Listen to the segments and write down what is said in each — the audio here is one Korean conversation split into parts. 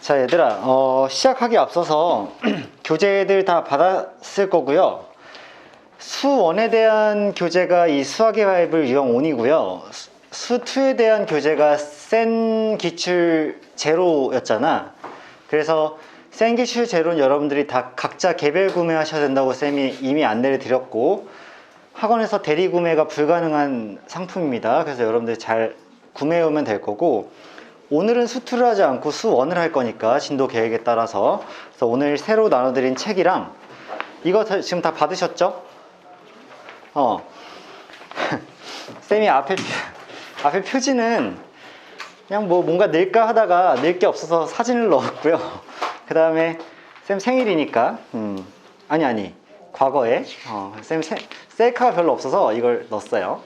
자, 얘들아, 시작하기 앞서서 교재들 다 받았을 거고요. 수1에 대한 교재가 이 수학의 바이블 유형 5이고요. 수2에 대한 교재가 센 기출 제로였잖아. 그래서 센 기출 제로는 여러분들이 다 각자 개별 구매하셔야 된다고 쌤이 이미 안내를 드렸고, 학원에서 대리 구매가 불가능한 상품입니다. 그래서 여러분들이 잘 구매해 오면 될 거고, 오늘은 수2를 하지 않고 수1을 할 거니까 진도 계획에 따라서. 그래서 오늘 새로 나눠드린 책이랑 이거 지금 다 받으셨죠? 쌤이 앞에 표지는 그냥 뭐 뭔가 넣을까 하다가 넣을 게 없어서 사진을 넣었고요. 그 다음에 쌤 생일이니까 아니 과거에 쌤 셀카가 별로 없어서 이걸 넣었어요.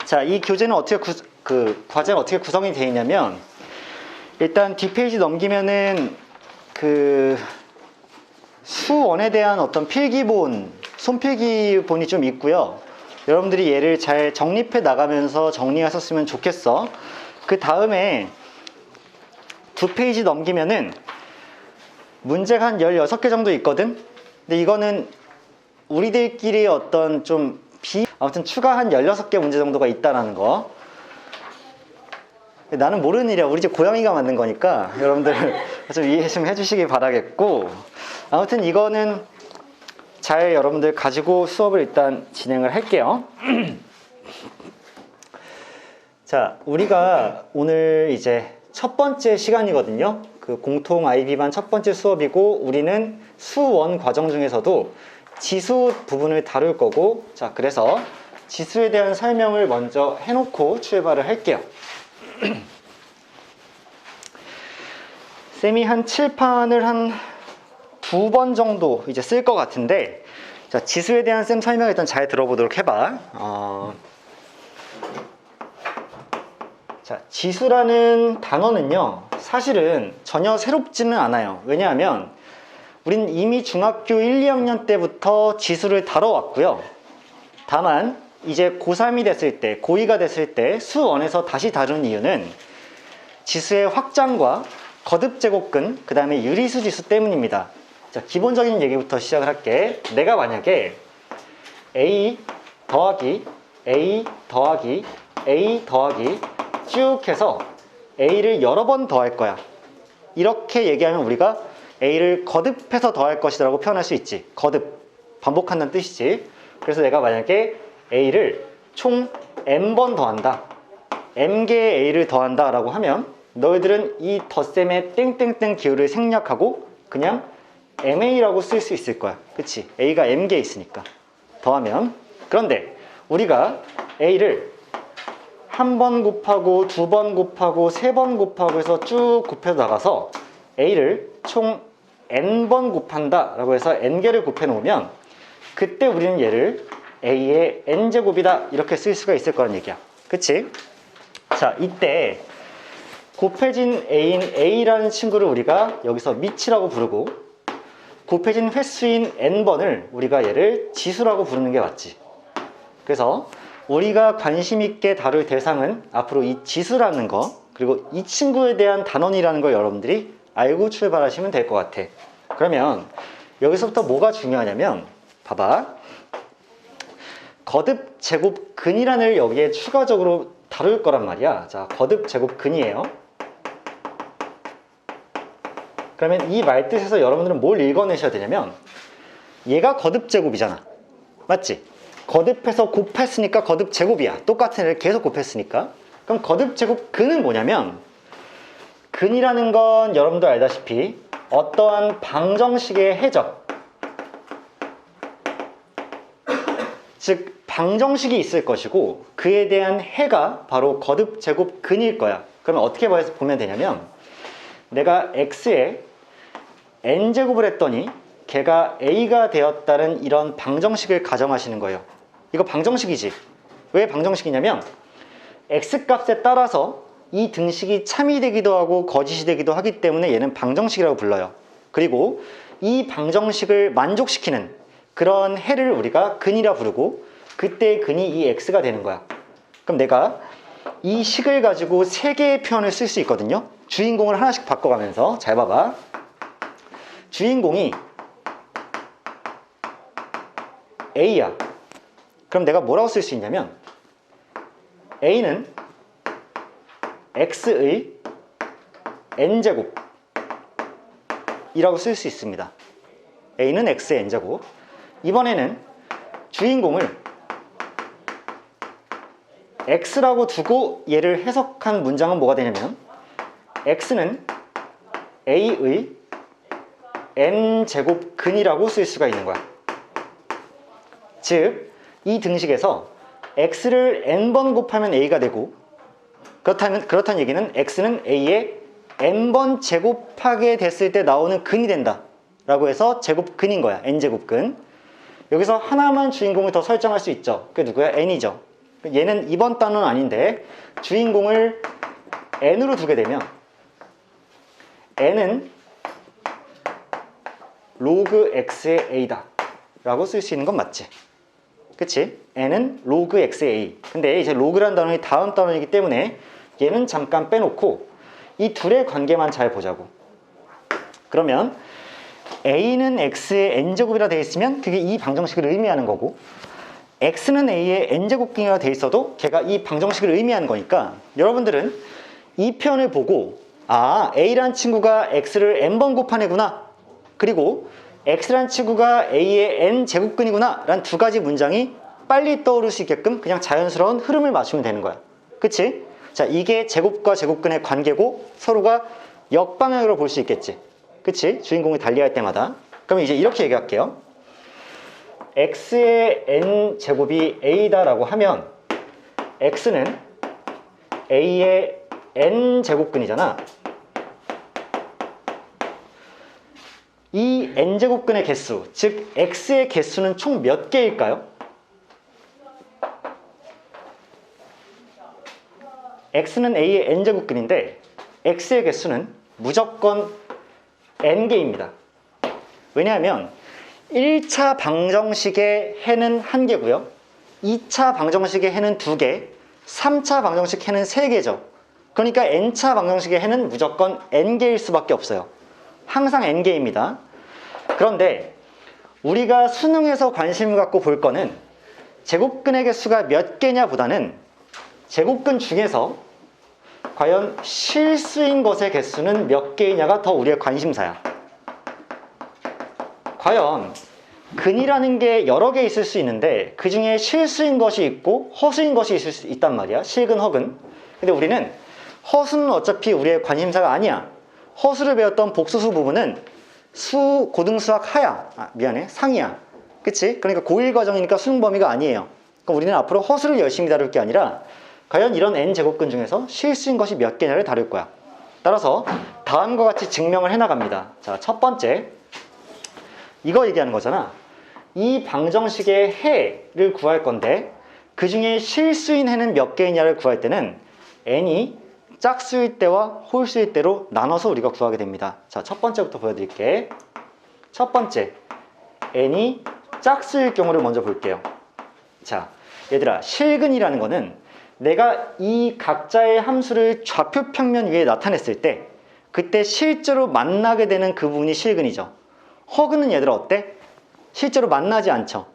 자, 이 교재는 어떻게 과제는 어떻게 구성이 되어 있냐면, 일단 뒷페이지 넘기면은 수1에 대한 어떤 필기본, 손필기본이 좀 있고요. 여러분들이 얘를 잘 정립해 나가면서 정리하셨으면 좋겠어. 그 다음에 두 페이지 넘기면은 문제가 한 16개 정도 있거든? 근데 이거는 우리들끼리 어떤 아무튼 추가 한 16개 문제 정도가 있다라는 거. 나는 모르는 일이야. 우리 집 고양이가 만든 거니까 여러분들 좀 이해 좀 해주시기 바라겠고, 아무튼 이거는 잘 여러분들 가지고 수업을 일단 진행을 할게요. 자, 우리가 오늘 이제 첫 번째 시간이거든요. 그 공통 IB반 첫 번째 수업이고, 우리는 수1 과정 중에서도 지수 부분을 다룰 거고, 자, 그래서 지수에 대한 설명을 먼저 해놓고 출발을 할게요. 쌤이 한 칠판을 한 2번 정도 이제 쓸 것 같은데, 자, 지수에 대한 쌤 설명 일단 잘 들어보도록 해봐. 자, 지수라는 단어는요, 사실은 전혀 새롭지는 않아요. 왜냐하면 우린 이미 중학교 1, 2학년 때부터 지수를 다뤄왔고요. 다만 이제 고3이 됐을 때, 고2가 됐을 때 수1에서 다시 다루는 이유는 지수의 확장과 거듭제곱근, 그 다음에 유리수 지수 때문입니다. 자, 기본적인 얘기부터 시작을 할게. 내가 만약에 A 더하기 A 더하기 A 더하기 쭉 해서 A를 여러 번 더할 거야. 이렇게 얘기하면 우리가 A를 거듭해서 더할 것이다 라고 표현할 수 있지. 거듭, 반복한다는 뜻이지. 그래서 내가 만약에 A를 총 N번 더한다, M개의 A를 더한다 라고 하면, 너희들은 이 덧셈의 땡땡땡 기호를 생략하고 그냥 MA라고 쓸 수 있을 거야. 그치? A가 M개 있으니까 더하면. 그런데 우리가 A를 한 번 곱하고 두 번 곱하고 세 번 곱하고 해서 쭉 곱해 나가서 A를 총 N번 곱한다 라고 해서 N개를 곱해 놓으면, 그때 우리는 얘를 A의 N제곱이다 이렇게 쓸 수가 있을 거란 얘기야. 그치? 자, 이때 곱해진 A인 A라는 친구를 우리가 여기서 미치라고 부르고, 곱해진 횟수인 N번을 우리가 얘를 지수라고 부르는 게 맞지. 그래서 우리가 관심 있게 다룰 대상은 앞으로 이 지수라는 거, 그리고 이 친구에 대한 단원이라는 걸 여러분들이 알고 출발하시면 될 것 같아. 그러면 여기서부터 뭐가 중요하냐면, 봐봐. 거듭 제곱 근이란을 여기에 추가적으로 다룰 거란 말이야. 자, 거듭 제곱 근이에요. 그러면 이 말뜻에서 여러분들은 뭘 읽어내셔야 되냐면, 얘가 거듭 제곱이잖아. 맞지? 거듭해서 곱했으니까 거듭 제곱이야. 똑같은 애를 계속 곱했으니까. 그럼 거듭 제곱 근은 뭐냐면, 근이라는 건 여러분도 알다시피 어떠한 방정식의 해적, 즉 방정식이 있을 것이고 그에 대한 해가 바로 거듭 제곱 근일 거야. 그러면 어떻게 보면 되냐면, 내가 x에 n제곱을 했더니 걔가 a가 되었다는 이런 방정식을 가정하시는 거예요. 이거 방정식이지. 왜 방정식이냐면, x값에 따라서 이 등식이 참이 되기도 하고 거짓이 되기도 하기 때문에 얘는 방정식이라고 불러요. 그리고 이 방정식을 만족시키는 그런 해를 우리가 근이라 부르고, 그때의 근이 이 x가 되는 거야. 그럼 내가 이 식을 가지고 3개의 표현을 쓸 수 있거든요. 주인공을 하나씩 바꿔가면서 잘 봐봐. 주인공이 A야. 그럼 내가 뭐라고 쓸 수 있냐면 A는 X의 N제곱 이라고 쓸 수 있습니다. A는 X의 N제곱. 이번에는 주인공을 X라고 두고 얘를 해석한 문장은 뭐가 되냐면 X는 A의 N제곱근이라고 쓸 수가 있는 거야. 즉, 이 등식에서 X를 N번 곱하면 A가 되고 그렇다는 얘기는 X는 A의 N번 제곱하게 됐을 때 나오는 근이 된다 라고 해서 제곱근인 거야. N제곱근. 여기서 하나만 주인공을 더 설정할 수 있죠. 그게 누구야? N이죠. 얘는 이번 단어는 아닌데 주인공을 N으로 두게 되면 N은 로그 X의 A다 라고 쓸 수 있는 건 맞지? 그치? N은 로그 X의 A. 근데 이제 로그라는 단어는 다음 단어이기 때문에 얘는 잠깐 빼놓고 이 둘의 관계만 잘 보자고. 그러면 A는 X의 N제곱이라 되어 있으면 그게 이 방정식을 의미하는 거고 X는 A의 N제곱근이라 되어 있어도 걔가 이 방정식을 의미하는 거니까 여러분들은 이 표현을 보고 아, A란 친구가 X를 N번 곱한 애구나. 그리고 X란 친구가 A의 N제곱근이구나 라는 두 가지 문장이 빨리 떠오를 수 있게끔 그냥 자연스러운 흐름을 맞추면 되는 거야. 그치? 자, 이게 제곱과 제곱근의 관계고 서로가 역방향으로 볼 수 있겠지. 그치? 주인공이 달리할 때마다. 그럼 이제 이렇게 얘기할게요. X의 N제곱이 A다 라고 하면 X는 A의 N제곱근이잖아. 이 N제곱근의 개수, 즉 X의 개수는 총 몇 개일까요? X는 A의 N제곱근인데 X의 개수는 무조건 N개입니다. 왜냐하면 1차 방정식의 해는 1개고요 2차 방정식의 해는 2개 3차 방정식 해는 3개죠. 그러니까 N차 방정식의 해는 무조건 N개일 수밖에 없어요. 항상 N개입니다. 그런데 우리가 수능에서 관심을 갖고 볼 거는 제곱근의 개수가 몇 개냐 보다는 제곱근 중에서 과연 실수인 것의 개수는 몇 개이냐가 더 우리의 관심사야. 과연 근이라는 게 여러 개 있을 수 있는데 그 중에 실수인 것이 있고 허수인 것이 있을 수 있단 말이야. 실근, 허근. 근데 우리는 허수는 어차피 우리의 관심사가 아니야. 허수를 배웠던 복수수 부분은 고등수학 하야. 상이야. 그치? 그러니까 고1 과정이니까 수능 범위가 아니에요. 그러니까 우리는 앞으로 허수를 열심히 다룰 게 아니라 과연 이런 N제곱근 중에서 실수인 것이 몇 개냐를 다룰 거야. 따라서 다음과 같이 증명을 해나갑니다. 자, 첫 번째. 이거 얘기하는 거잖아. 이 방정식의 해를 구할 건데 그 중에 실수인 해는 몇 개이냐를 구할 때는 n이 짝수일 때와 홀수일 때로 나눠서 우리가 구하게 됩니다. 자, 첫 번째부터 보여드릴게. 첫 번째, n이 짝수일 경우를 먼저 볼게요. 자, 얘들아, 실근이라는 거는 내가 이 각자의 함수를 좌표 평면 위에 나타냈을 때 그때 실제로 만나게 되는 그 부분이 실근이죠. 허근은 얘들아 어때? 실제로 만나지 않죠.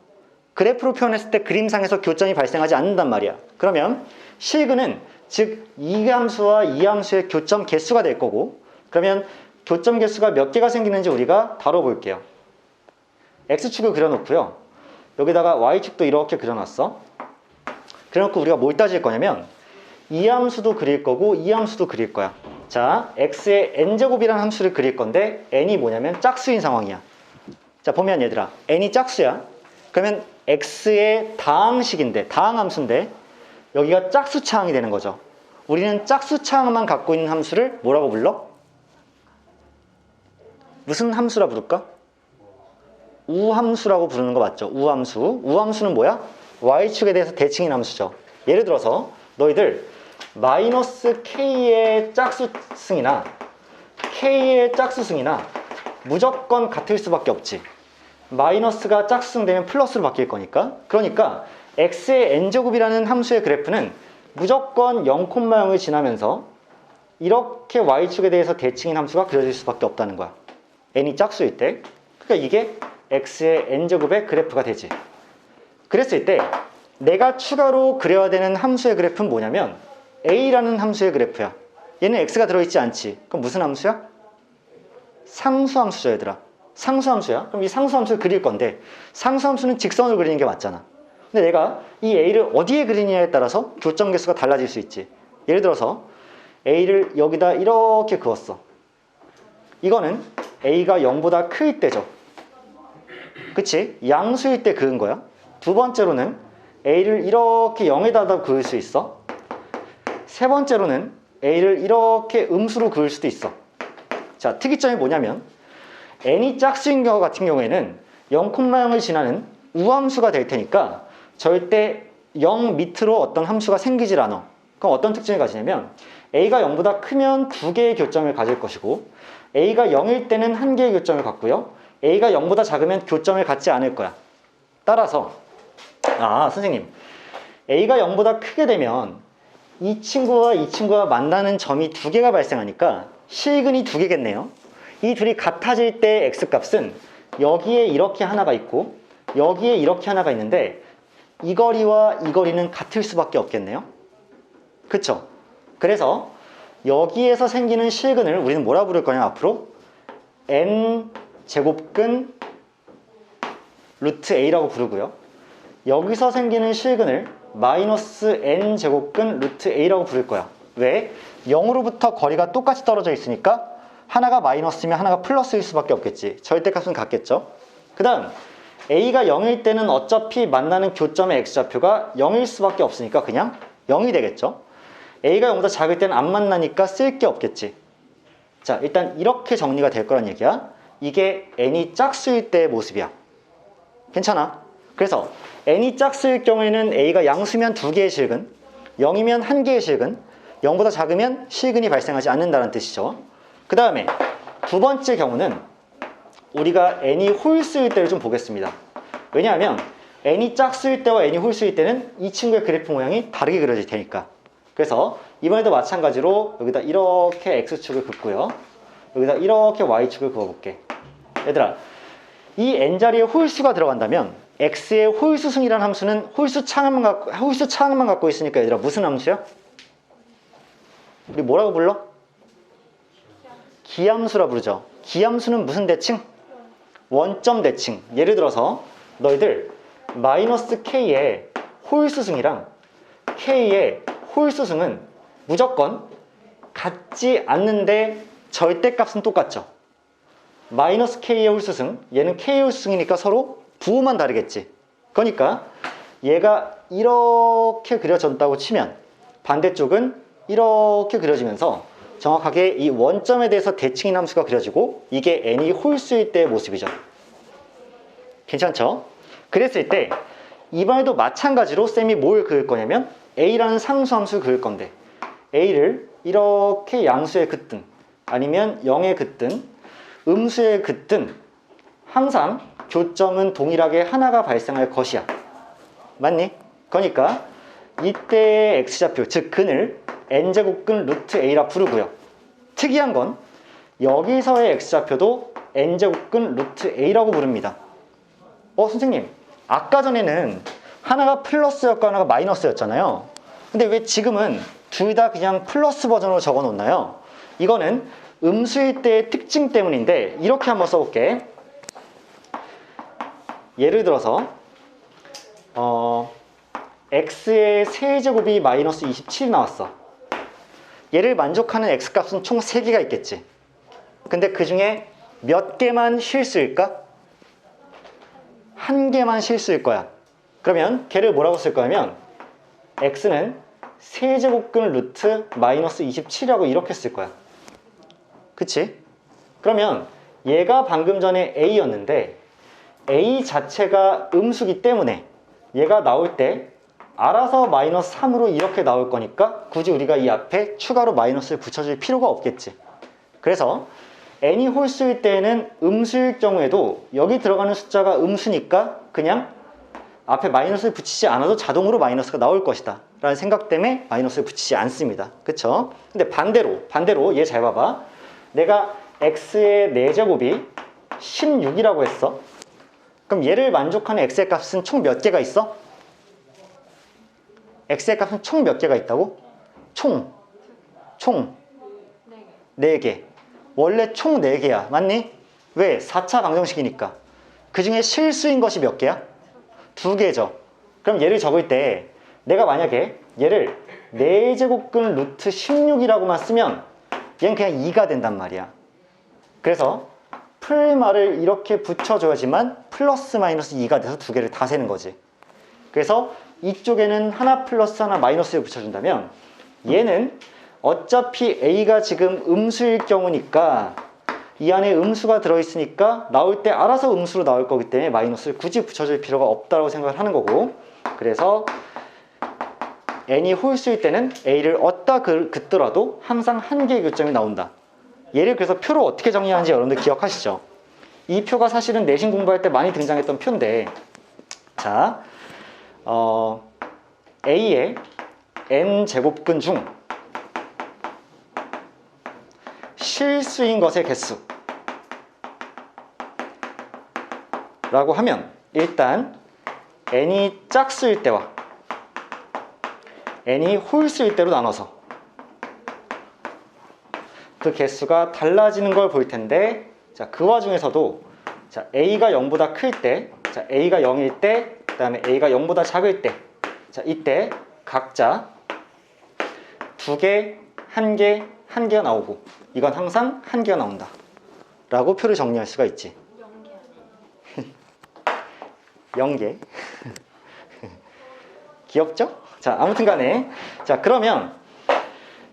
그래프로 표현했을 때 그림상에서 교점이 발생하지 않는단 말이야. 그러면 실근은 즉 이 함수와 이 함수의 교점 개수가 될 거고 그러면 교점 개수가 몇 개가 생기는지 우리가 다뤄볼게요. X축을 그려놓고요. 여기다가 Y축도 이렇게 그려놨어. 그래놓고 우리가 뭘 따질 거냐면 이 함수도 그릴 거고 이 함수도 그릴 거야. 자, x의 n제곱이라는 함수를 그릴 건데 n이 뭐냐면 짝수인 상황이야. 자, 보면 얘들아, n이 짝수야. 그러면 x의 다항식인데, 다항함수인데 여기가 짝수차항이 되는 거죠. 우리는 짝수차항만 갖고 있는 함수를 뭐라고 불러? 무슨 함수라 부를까? 우함수라고 부르는 거 맞죠? 우함수. 우함수는 뭐야? y축에 대해서 대칭인 함수죠. 예를 들어서 너희들 마이너스 k의 짝수승이나 k의 짝수승이나 무조건 같을 수밖에 없지. 마이너스가 짝수승 되면 플러스로 바뀔 거니까. 그러니까 x의 n제곱이라는 함수의 그래프는 무조건 0,0을 지나면서 이렇게 y축에 대해서 대칭인 함수가 그려질 수밖에 없다는 거야. n이 짝수일 때. 그러니까 이게 x의 n제곱의 그래프가 되지. 그랬을 때 내가 추가로 그려야 되는 함수의 그래프는 뭐냐면 a라는 함수의 그래프야. 얘는 x가 들어있지 않지. 그럼 무슨 함수야? 상수함수죠, 얘들아. 상수함수야. 그럼 이 상수함수를 그릴 건데 상수함수는 직선을 그리는 게 맞잖아. 근데 내가 이 a를 어디에 그리느냐에 따라서 교점 개수가 달라질 수 있지. 예를 들어서 a를 여기다 이렇게 그었어. 이거는 a가 0보다 클 때죠. 그치? 양수일 때 그은 거야. 두 번째로는 a를 이렇게 0에다 그을 수 있어. 세 번째로는 a를 이렇게 음수로 그을 수도 있어. 자, 특이점이 뭐냐면 n이 짝수인 경우 같은 경우에는 0,0을 지나는 우함수가 될 테니까 절대 0 밑으로 어떤 함수가 생기질 않아. 그럼 어떤 특징을 가지냐면 a가 0보다 크면 2개의 교점을 가질 것이고 a가 0일 때는 1개의 교점을 갖고요. a가 0보다 작으면 교점을 갖지 않을 거야. 따라서 선생님, a가 0보다 크게 되면 이 친구와 만나는 점이 2개가 발생하니까 실근이 2개겠네요. 이 둘이 같아질 때 x값은 여기에 이렇게 하나가 있고 여기에 이렇게 하나가 있는데 이 거리와 이 거리는 같을 수밖에 없겠네요. 그쵸? 그래서 여기에서 생기는 실근을 우리는 뭐라 부를 거냐 앞으로? n 제곱근 루트 a라고 부르고요. 여기서 생기는 실근을 마이너스 n 제곱근 루트 a라고 부를 거야. 왜? 0으로부터 거리가 똑같이 떨어져 있으니까 하나가 마이너스면 하나가 플러스일 수밖에 없겠지. 절대값은 같겠죠. 그 다음 a가 0일 때는 어차피 만나는 교점의 x좌표가 0일 수밖에 없으니까 그냥 0이 되겠죠. a가 0보다 작을 때는 안 만나니까 쓸 게 없겠지. 자, 일단 이렇게 정리가 될 거란 얘기야. 이게 n이 짝수일 때의 모습이야. 괜찮아? 그래서 n이 짝수일 경우에는 a가 양수면 2개의 실근, 0이면 1개의 실근, 0보다 작으면 실근이 발생하지 않는다는 뜻이죠. 그 다음에 두 번째 경우는 우리가 n이 홀수일 때를 좀 보겠습니다. 왜냐하면 n이 짝수일 때와 n이 홀수일 때는 이 친구의 그래프 모양이 다르게 그려질 테니까. 그래서 이번에도 마찬가지로 여기다 이렇게 x축을 긋고요. 여기다 이렇게 y축을 그어볼게. 얘들아, 이 n자리에 홀수가 들어간다면 x의 홀수승이라는 함수는 홀수 차항만 갖고 있으니까 얘들아 무슨 함수야? 우리 뭐라고 불러? 기함수라 부르죠. 기함수는 무슨 대칭? 원점 대칭. 예를 들어서 너희들 마이너스 k의 홀수승이랑 k의 홀수승은 무조건 같지 않는데 절대값은 똑같죠. 마이너스 k의 홀수승, 얘는 k의 홀수승이니까 서로 부호만 다르겠지. 그러니까 얘가 이렇게 그려졌다고 치면 반대쪽은 이렇게 그려지면서 정확하게 이 원점에 대해서 대칭인 함수가 그려지고 이게 n이 홀수일 때의 모습이죠. 괜찮죠? 그랬을 때 이번에도 마찬가지로 쌤이 뭘 그을 거냐면 a라는 상수함수를 그을 건데 a를 이렇게 양수에 긋든 아니면 0에 긋든 음수에 긋든 항상 교점은 동일하게 하나가 발생할 것이야. 맞니? 그러니까 이때의 x좌표, 즉 근을 n제곱근 루트 a라 부르고요. 특이한 건 여기서의 x좌표도 n제곱근 루트 a라고 부릅니다. 선생님, 아까 전에는 하나가 플러스였고 하나가 마이너스였잖아요. 근데 왜 지금은 둘 다 그냥 플러스 버전으로 적어 놓나요? 이거는 음수일 때의 특징 때문인데 이렇게 한번 써볼게. 예를 들어서 x의 세제곱이 마이너스 27이 나왔어. 얘를 만족하는 x값은 총 3개가 있겠지. 근데 그 중에 몇 개만 실수일까? 1개만 실수일 거야. 그러면 걔를 뭐라고 쓸 거냐면 x는 세제곱근 루트 마이너스 27이라고 이렇게 쓸 거야. 그치? 그러면 얘가 방금 전에 a였는데 a 자체가 음수기 때문에 얘가 나올 때 알아서 마이너스 3으로 이렇게 나올 거니까 굳이 우리가 이 앞에 추가로 마이너스를 붙여줄 필요가 없겠지. 그래서 n이 홀수일 때에는 음수일 경우에도 여기 들어가는 숫자가 음수니까 그냥 앞에 마이너스를 붙이지 않아도 자동으로 마이너스가 나올 것이다 라는 생각 때문에 마이너스를 붙이지 않습니다. 그쵸? 근데 반대로 얘 잘 봐봐. 내가 x의 4제곱이 16이라고 했어. 그럼 얘를 만족하는 x의 값은 총 몇 개가 있어? x의 값은 총 몇 개가 있다고? 총 4개. 원래 총 4개야. 맞니? 왜? 4차 방정식이니까. 그 중에 실수인 것이 몇 개야? 2개죠. 그럼 얘를 적을 때 내가 만약에 얘를 4제곱근 루트 16이라고만 쓰면 얘는 그냥 2가 된단 말이야. 그래서 풀말을 이렇게 붙여줘야지만 플러스 마이너스 2가 돼서 2개를 다 세는 거지. 그래서 이쪽에는 하나 플러스 하나 마이너스를 붙여준다면 얘는 어차피 a가 지금 음수일 경우니까 이 안에 음수가 들어있으니까 나올 때 알아서 음수로 나올 거기 때문에 마이너스를 굳이 붙여줄 필요가 없다고 생각을 하는 거고, 그래서 n이 홀수일 때는 a를 어디다 긋더라도 항상 한 개의 교점이 나온다. 얘를 그래서 표로 어떻게 정리하는지 여러분들 기억하시죠? 이 표가 사실은 내신 공부할 때 많이 등장했던 표인데, 자, a의 n제곱근 중 실수인 것의 개수 라고 하면 일단 n이 짝수일 때와 n이 홀수일 때로 나눠서 그 개수가 달라지는 걸 볼 텐데, 자, 그 와중에서도 자, a가 0보다 클 때, 자, a가 0일 때, 그 다음에 a가 0보다 작을 때, 자, 이때 각자 2개, 1개, 1개가 나오고 이건 항상 1개가 나온다 라고 표를 정리할 수가 있지. 0개 귀엽죠? 자, 아무튼 간에, 자, 그러면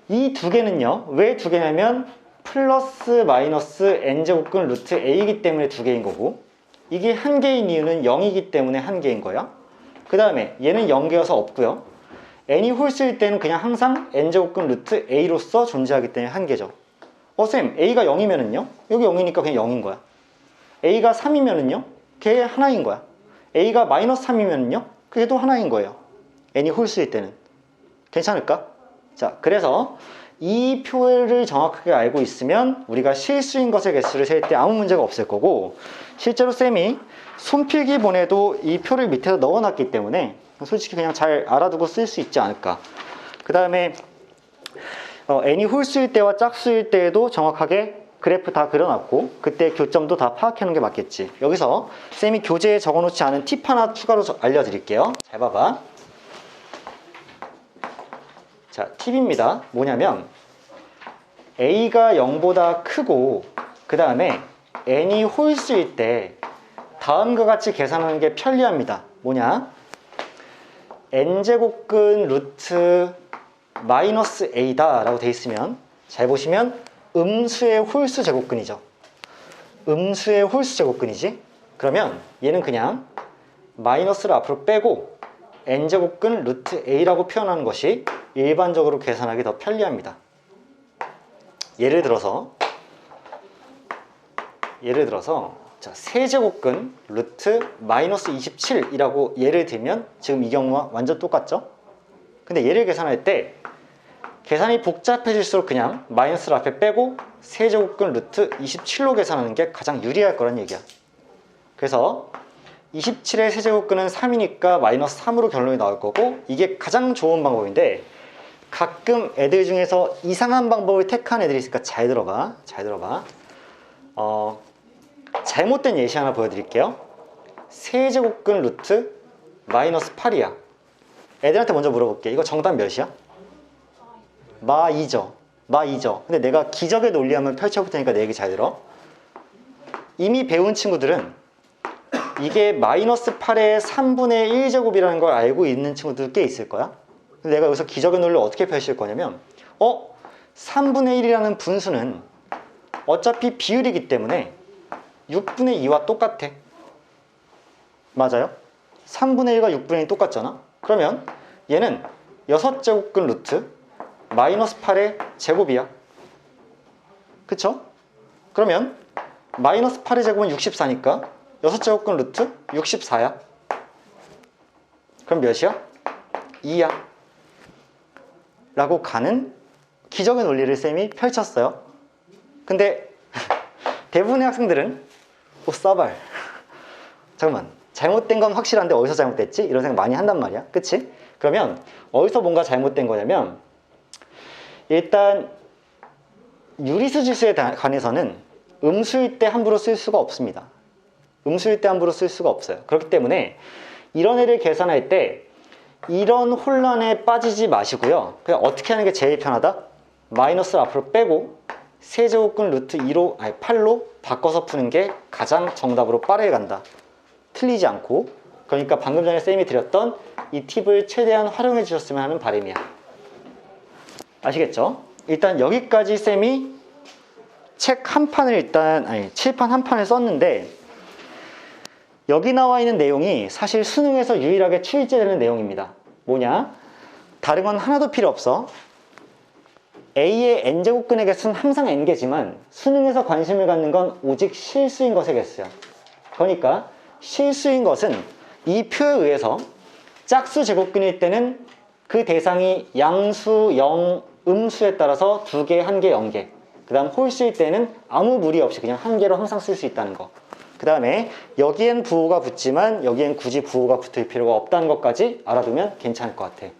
이 2개는요 왜 2개냐면 플러스 마이너스 n제곱근 루트 a이기 때문에 2개인 거고, 이게 1개인 이유는 0이기 때문에 1개인 거야. 그 다음에 얘는 0개여서 없고요, n이 홀수일 때는 그냥 항상 n제곱근 루트 a로서 존재하기 때문에 1개죠. 쌤, a가 0이면은요? 여기 0이니까 그냥 0인 거야. a가 3이면은요? 걔 하나인 거야. a가 마이너스 3이면은요? 그게 또 하나인 거예요. n이 홀수일 때는. 괜찮을까? 자, 그래서 이 표를 정확하게 알고 있으면 우리가 실수인 것의 개수를 셀 때 아무 문제가 없을 거고, 실제로 쌤이 손필기 본에도 이 표를 밑에서 넣어놨기 때문에 솔직히 그냥 잘 알아두고 쓸 수 있지 않을까. 그 다음에 n이 홀수일 때와 짝수일 때에도 정확하게 그래프 다 그려놨고 그때 교점도 다 파악하는 게 맞겠지. 여기서 쌤이 교재에 적어놓지 않은 팁 하나 추가로 알려드릴게요. 잘 봐봐. 자, 팁입니다. 뭐냐면 a가 0보다 크고 그 다음에 n이 홀수일 때 다음과 같이 계산하는 게 편리합니다. 뭐냐? n제곱근 루트 마이너스 a다 라고 돼 있으면, 잘 보시면 음수의 홀수 제곱근이죠. 음수의 홀수 제곱근이지. 그러면 얘는 그냥 마이너스를 앞으로 빼고 n제곱근 루트 a라고 표현하는 것이 일반적으로 계산하기 더 편리합니다. 예를 들어서 자, 세제곱근 루트 마이너스 27이라고 예를 들면 지금 이 경우와 완전 똑같죠? 근데 얘를 계산할 때 계산이 복잡해질수록 그냥 마이너스를 앞에 빼고 세제곱근 루트 27로 계산하는 게 가장 유리할 거란 얘기야. 그래서 27의 세제곱근은 3이니까 마이너스 3으로 결론이 나올 거고, 이게 가장 좋은 방법인데 가끔 애들 중에서 이상한 방법을 택한 애들이 있으니까 잘 들어봐. 잘못된 예시 하나 보여드릴게요. 세제곱근 루트 마이너스 8이야. 애들한테 먼저 물어볼게. 이거 정답 몇이야? 마 2죠. 근데 내가 기적의 논리 한번 펼쳐볼 테니까 내 얘기 잘 들어. 이미 배운 친구들은 이게 마이너스 8의 3분의 1제곱이라는 걸 알고 있는 친구들 꽤 있을 거야. 근데 내가 여기서 기적의 논리를 어떻게 펼칠 거냐면 3분의 1이라는 분수는 어차피 비율이기 때문에 6분의 2와 똑같아. 맞아요? 3분의 1과 6분의 1이 똑같잖아. 그러면 얘는 6제곱근 루트 마이너스 8의 제곱이야. 그쵸? 그러면 마이너스 8의 제곱은 64니까 6제곱근 루트 64야. 그럼 몇이야? 2야 라고 가는 기적의 논리를 쌤이 펼쳤어요. 근데 대부분의 학생들은 싸발 잠깐만 잘못된 건 확실한데 어디서 잘못됐지? 이런 생각 많이 한단 말이야. 그치? 그러면 어디서 뭔가 잘못된 거냐면 일단 유리수 지수에 관해서는 음수일 때 함부로 쓸 수가 없습니다. 음수일 때 함부로 쓸 수가 없어요. 그렇기 때문에 이런 애를 계산할 때 이런 혼란에 빠지지 마시고요. 그냥 어떻게 하는 게 제일 편하다? 마이너스를 앞으로 빼고 세제곱근 루트 2로, 아니 8로 바꿔서 푸는 게 가장 정답으로 빠르게 간다. 틀리지 않고. 그러니까 방금 전에 쌤이 드렸던 이 팁을 최대한 활용해 주셨으면 하는 바람이야. 아시겠죠? 일단 여기까지 쌤이 책 한 판을 칠판 한 판을 썼는데 여기 나와 있는 내용이 사실 수능에서 유일하게 출제되는 내용입니다. 뭐냐? 다른 건 하나도 필요 없어. A의 n제곱근의 개수는 항상 n개지만 수능에서 관심을 갖는 건 오직 실수인 것의 개수야. 그러니까 실수인 것은 이 표에 의해서 짝수 제곱근일 때는 그 대상이 양수, 영, 음수에 따라서 2개, 1개, 0개. 그 다음 홀수일 때는 아무 무리 없이 그냥 1개로 항상 쓸 수 있다는 거. 그 다음에 여기엔 부호가 붙지만 여기엔 굳이 부호가 붙을 필요가 없다는 것까지 알아두면 괜찮을 것 같아.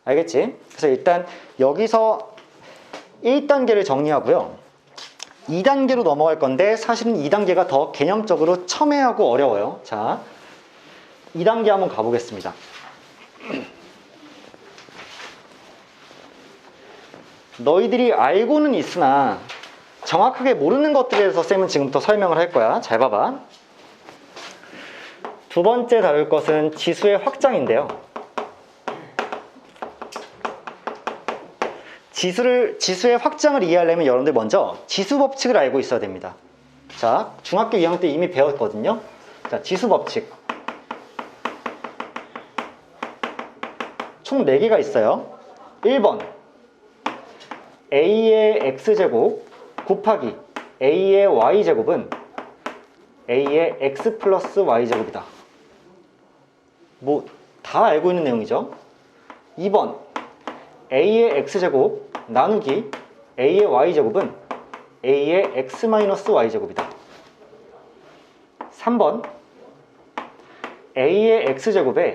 알겠지? 그래서 일단 여기서 1단계를 정리하고요. 2단계로 넘어갈 건데 사실은 2단계가 더 개념적으로 첨예하고 어려워요. 자, 2단계 한번 가보겠습니다. 너희들이 알고는 있으나 정확하게 모르는 것들에 대해서 쌤은 지금부터 설명을 할 거야. 잘 봐봐. 두 번째 다룰 것은 지수의 확장인데요. 지수의 확장을 이해하려면 여러분들 먼저 지수 법칙을 알고 있어야 됩니다. 자, 중학교 2학년 때 이미 배웠거든요. 자, 지수 법칙. 총 4개가 있어요. 1번 A의 X제곱 곱하기 A의 Y제곱은 A의 X 플러스 Y제곱이다. 뭐 다 알고 있는 내용이죠. 2번 A의 X제곱 나누기 A의 Y제곱은 A의 X 마이너스 Y제곱이다. 3번 A의 X제곱에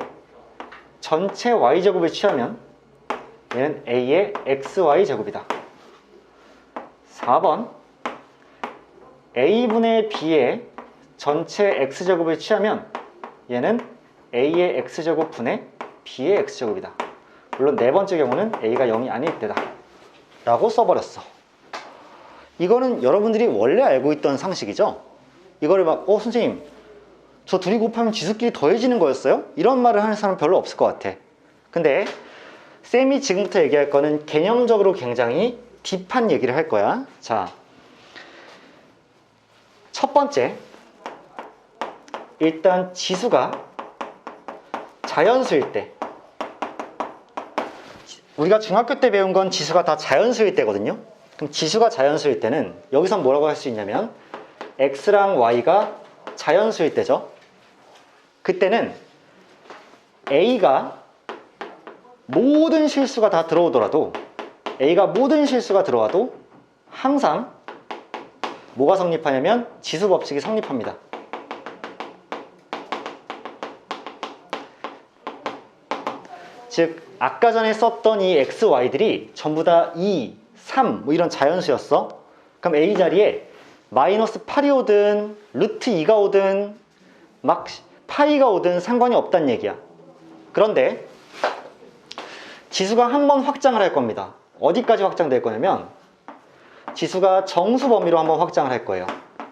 전체 Y제곱을 취하면 얘는 A의 XY제곱이다. 4번 A분의 B의 전체 X제곱을 취하면 얘는 A의 X제곱 분의 B의 X제곱이다. 물론 네 번째 경우는 A가 0이 아닐 때다 라고 써버렸어. 이거는 여러분들이 원래 알고 있던 상식이죠. 이거를 막 선생님 저 둘이 곱하면 지수끼리 더해지는 거였어요? 이런 말을 하는 사람 별로 없을 것 같아. 근데 쌤이 지금부터 얘기할 거는 개념적으로 굉장히 딥한 얘기를 할 거야. 자, 첫 번째, 일단 지수가 자연수일 때, 우리가 중학교 때 배운 건 지수가 다 자연수일 때거든요. 그럼 지수가 자연수일 때는 여기서 뭐라고 할 수 있냐면 x랑 y가 자연수일 때죠. 그때는 a가 모든 실수가 다 들어오더라도 A가 모든 실수가 들어와도 항상 뭐가 성립하냐면 지수 법칙이 성립합니다. 즉 아까 전에 썼던 이 x, y들이 전부 다 2, 3 뭐 이런 자연수였어. 그럼 A 자리에 마이너스 8이 오든 루트 2가 오든 막 파이가 오든 상관이 없다는 얘기야. 그런데 지수가 한 번 확장을 할 겁니다. 어디까지 확장될 거냐면 지수가 정수 범위로 한번 확장을 할 거예요.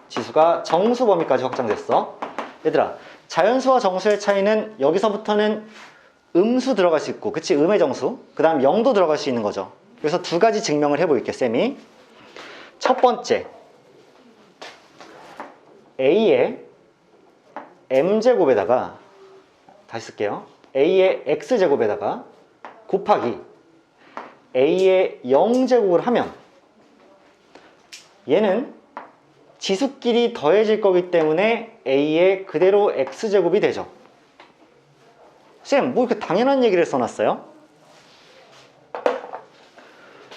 지수가 정수 범위까지 확장됐어. 얘들아, 자연수와 정수의 차이는 여기서부터는 음수 들어갈 수 있고, 그치? 음의 정수. 그 다음 0도 들어갈 수 있는 거죠. 그래서 두 가지 증명을 해볼게, 쌤이. 첫 번째, A의 M제곱에다가, 다시 쓸게요. A의 X제곱에다가 곱하기 A의 0제곱을 하면 얘는 지수끼리 더해질 거기 때문에 A의 그대로 X제곱이 되죠. 쌤, 뭐 이렇게 당연한 얘기를 써놨어요?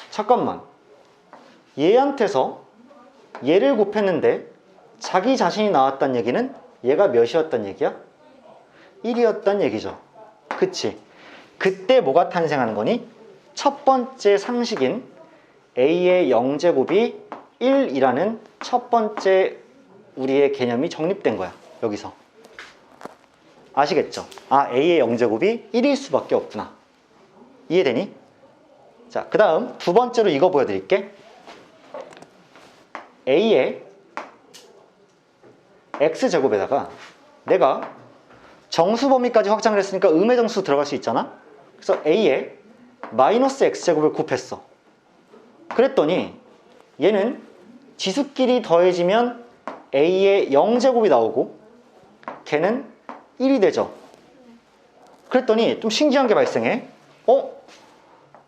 잠깐만. 얘한테서 얘를 곱했는데 자기 자신이 나왔단 얘기는 얘가 몇이었단 얘기야? 1이었단 얘기죠. 그치? 그때 뭐가 탄생하는 거니? 첫 번째 상식인 a의 0제곱이 1이라는 첫 번째 우리의 개념이 정립된 거야. 여기서. 아시겠죠? 아, a의 0제곱이 1일 수밖에 없구나. 이해되니? 자, 그 다음 두 번째로 이거 보여드릴게. a의 x제곱에다가 내가 정수 범위까지 확장을 했으니까 음의 정수 들어갈 수 있잖아. 그래서 a의 마이너스 x제곱을 곱했어. 그랬더니 얘는 지수끼리 더해지면 a의 0제곱이 나오고 걔는 1이 되죠. 그랬더니 좀 신기한 게 발생해.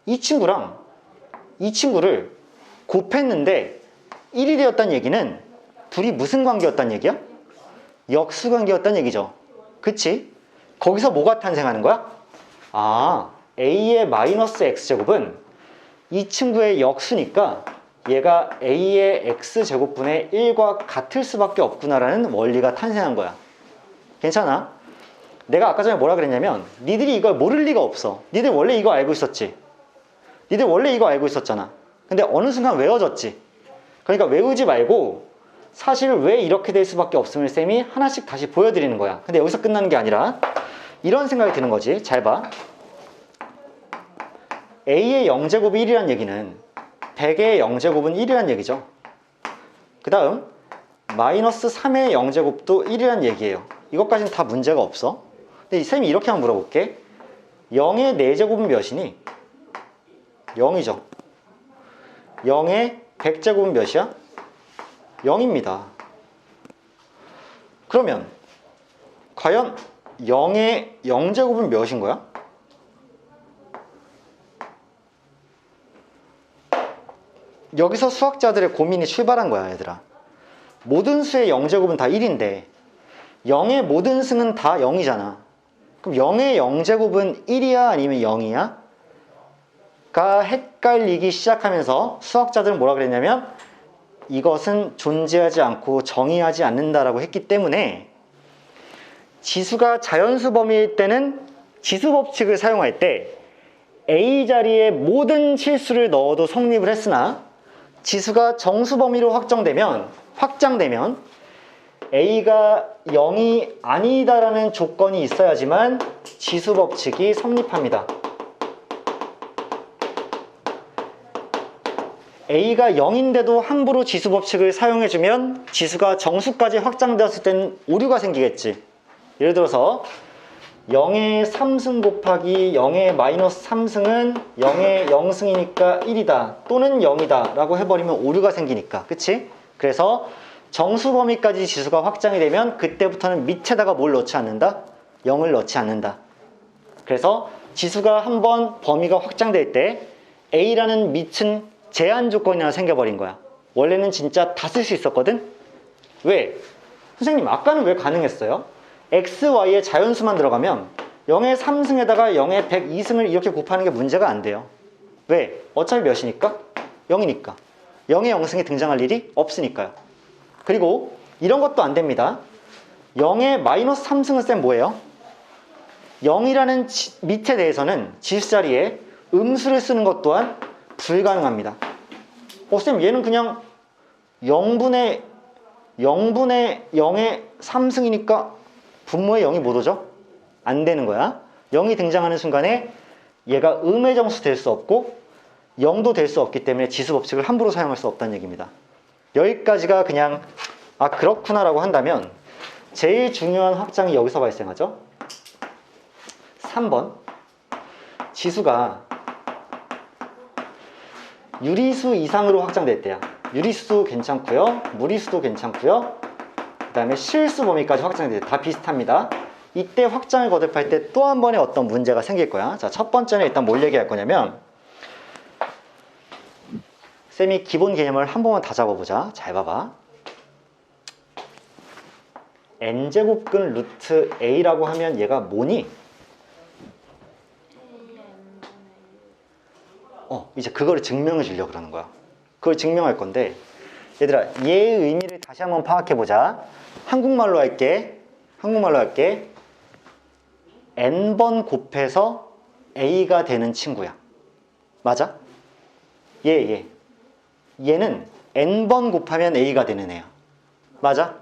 이 친구랑 이 친구를 곱했는데 1이 되었다는 얘기는 둘이 무슨 관계였단 얘기야? 역수 관계였단 얘기죠. 그치? 거기서 뭐가 탄생하는 거야? 아, a의 마이너스 x제곱은 이 친구의 역수니까 얘가 a의 x제곱분의 1과 같을 수밖에 없구나라는 원리가 탄생한 거야. 괜찮아? 내가 아까 전에 뭐라 그랬냐면 니들이 이걸 모를 리가 없어. 니들 원래 이거 알고 있었지? 니들 원래 이거 알고 있었잖아. 근데 어느 순간 외워졌지? 그러니까 외우지 말고 사실 왜 이렇게 될 수밖에 없음을 쌤이 하나씩 다시 보여드리는 거야. 근데 여기서 끝나는 게 아니라 이런 생각이 드는 거지. 잘 봐. a의 0제곱이 1이란 얘기는 100의 0제곱은 1이란 얘기죠. 그 다음 마이너스 3의 0제곱도 1이란 얘기예요. 이것까지는 다 문제가 없어. 근데 쌤이 이렇게 한번 물어볼게. 0의 4제곱은 몇이니? 0이죠. 0의 100제곱은 몇이야? 0입니다. 그러면 과연 0의 0제곱은 몇인 거야? 여기서 수학자들의 고민이 출발한 거야, 얘들아. 모든 수의 0제곱은 다 1인데 0의 모든 수는 다 0이잖아. 그럼 0의 0제곱은 1이야 아니면 0이야? 가 헷갈리기 시작하면서 수학자들은 뭐라 그랬냐면 이것은 존재하지 않고 정의하지 않는다라고 했기 때문에 지수가 자연수 범위일 때는 지수 법칙을 사용할 때 A 자리에 모든 실수를 넣어도 성립을 했으나 지수가 정수 범위로 확장되면 A가 0이 아니다라는 조건이 있어야지만 지수 법칙이 성립합니다. A가 0인데도 함부로 지수 법칙을 사용해주면 지수가 정수까지 확장되었을 때는 오류가 생기겠지. 예를 들어서 0의 3승 곱하기 0의 마이너스 3승은 0의 0승이니까 1이다 또는 0이다 라고 해버리면 오류가 생기니까. 그치? 그래서 정수 범위까지 지수가 확장이 되면 그때부터는 밑에다가 뭘 넣지 않는다? 0을 넣지 않는다. 그래서 지수가 한번 범위가 확장될 때 A라는 밑은 제한 조건이 하나 생겨버린 거야. 원래는 진짜 다 쓸 수 있었거든? 왜? 선생님 아까는 왜 가능했어요? x, y의 자연수만 들어가면 0의 3승에다가 0의 102승을 이렇게 곱하는 게 문제가 안 돼요. 왜? 어차피 몇이니까? 0이니까. 0의 0승이 등장할 일이 없으니까요. 그리고 이런 것도 안 됩니다. 0의 마이너스 3승은 쌤 뭐예요? 0이라는 밑에 대해서는 지수 자리에 음수를 쓰는 것 또한 불가능합니다. 쌤 얘는 그냥 0분의 0의 3승이니까 분모의 0이 못 오죠? 안 되는 거야. 0이 등장하는 순간에 얘가 음의 정수 될 수 없고 0도 될 수 없기 때문에 지수 법칙을 함부로 사용할 수 없다는 얘기입니다. 여기까지가 그냥 아 그렇구나 라고 한다면 제일 중요한 확장이 여기서 발생하죠. 3번 지수가 유리수 이상으로 확장될 때야. 유리수도 괜찮고요. 무리수도 괜찮고요. 그 다음에 실수 범위까지 확장될 때 다 비슷합니다. 이때 확장을 거듭할 때 또 한 번의 어떤 문제가 생길 거야. 자, 첫 번째는 일단 뭘 얘기할 거냐면 쌤이 기본 개념을 한 번만 다 잡아보자. 잘 봐봐. n제곱근 루트 a라고 하면 얘가 뭐니? 이제 그거를 증명해 주려고 그러는 거야. 그걸 증명할 건데, 얘들아, 얘의 의미를 다시 한번 파악해 보자. 한국말로 할게. n번 곱해서 a가 되는 친구야. 맞아? 얘는 n번 곱하면 a가 되는 애야. 맞아?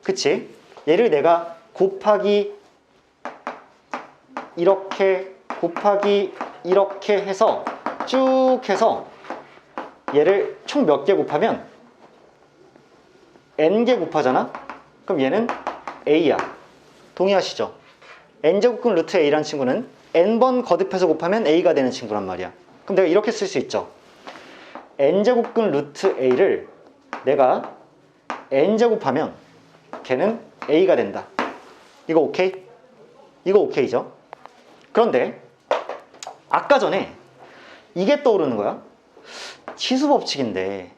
그치? 얘를 내가 곱하기 이렇게 해서 쭉 해서 얘를 총 몇 개 곱하면 n개 곱하잖아? 그럼 얘는 a야. 동의하시죠? n제곱근 루트 a란 친구는 n번 거듭해서 곱하면 a가 되는 친구란 말이야. 그럼 내가 이렇게 쓸 수 있죠. n제곱근 루트 a를 내가 n제곱하면 걔는 a가 된다. 이거 오케이? 이거 오케이죠? 그런데 아까 전에 이게 떠오르는 거야. 치수 법칙인데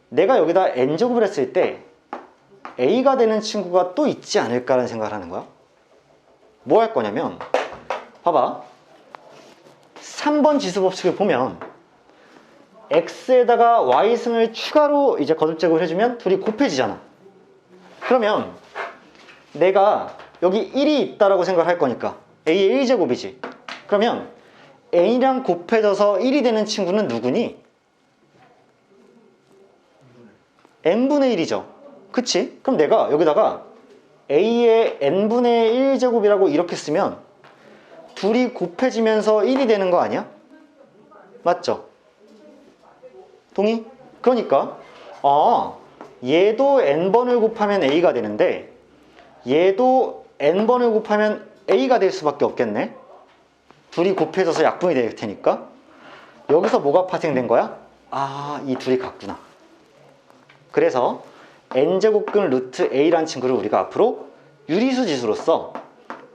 내가 여기다 n제곱을 했을 때 a가 되는 친구가 또 있지 않을까라는 생각을 하는 거야. 뭐 할 거냐면 봐봐. 3번 지수 법칙을 보면 x에다가 y승을 추가로 이제 거듭제곱을 해주면 둘이 곱해지잖아. 그러면 내가 여기 1이 있다라고 생각할 거니까 a의 1제곱이지. 그러면 n이랑 곱해져서 1이 되는 친구는 누구니? n분의 1이죠. 그치? 그럼 내가 여기다가 a의 n분의 1제곱이라고 이렇게 쓰면 둘이 곱해지면서 1이 되는 거 아니야? 맞죠? 동의? 그러니까 얘도 n번을 곱하면 a가 되는데 얘도 n번을 곱하면 a가 될 수밖에 없겠네. 둘이 곱해져서 약분이 될 테니까. 여기서 뭐가 파생된 거야? 이 둘이 같구나. 그래서 n제곱근 루트 a란 친구를 우리가 앞으로 유리수 지수로서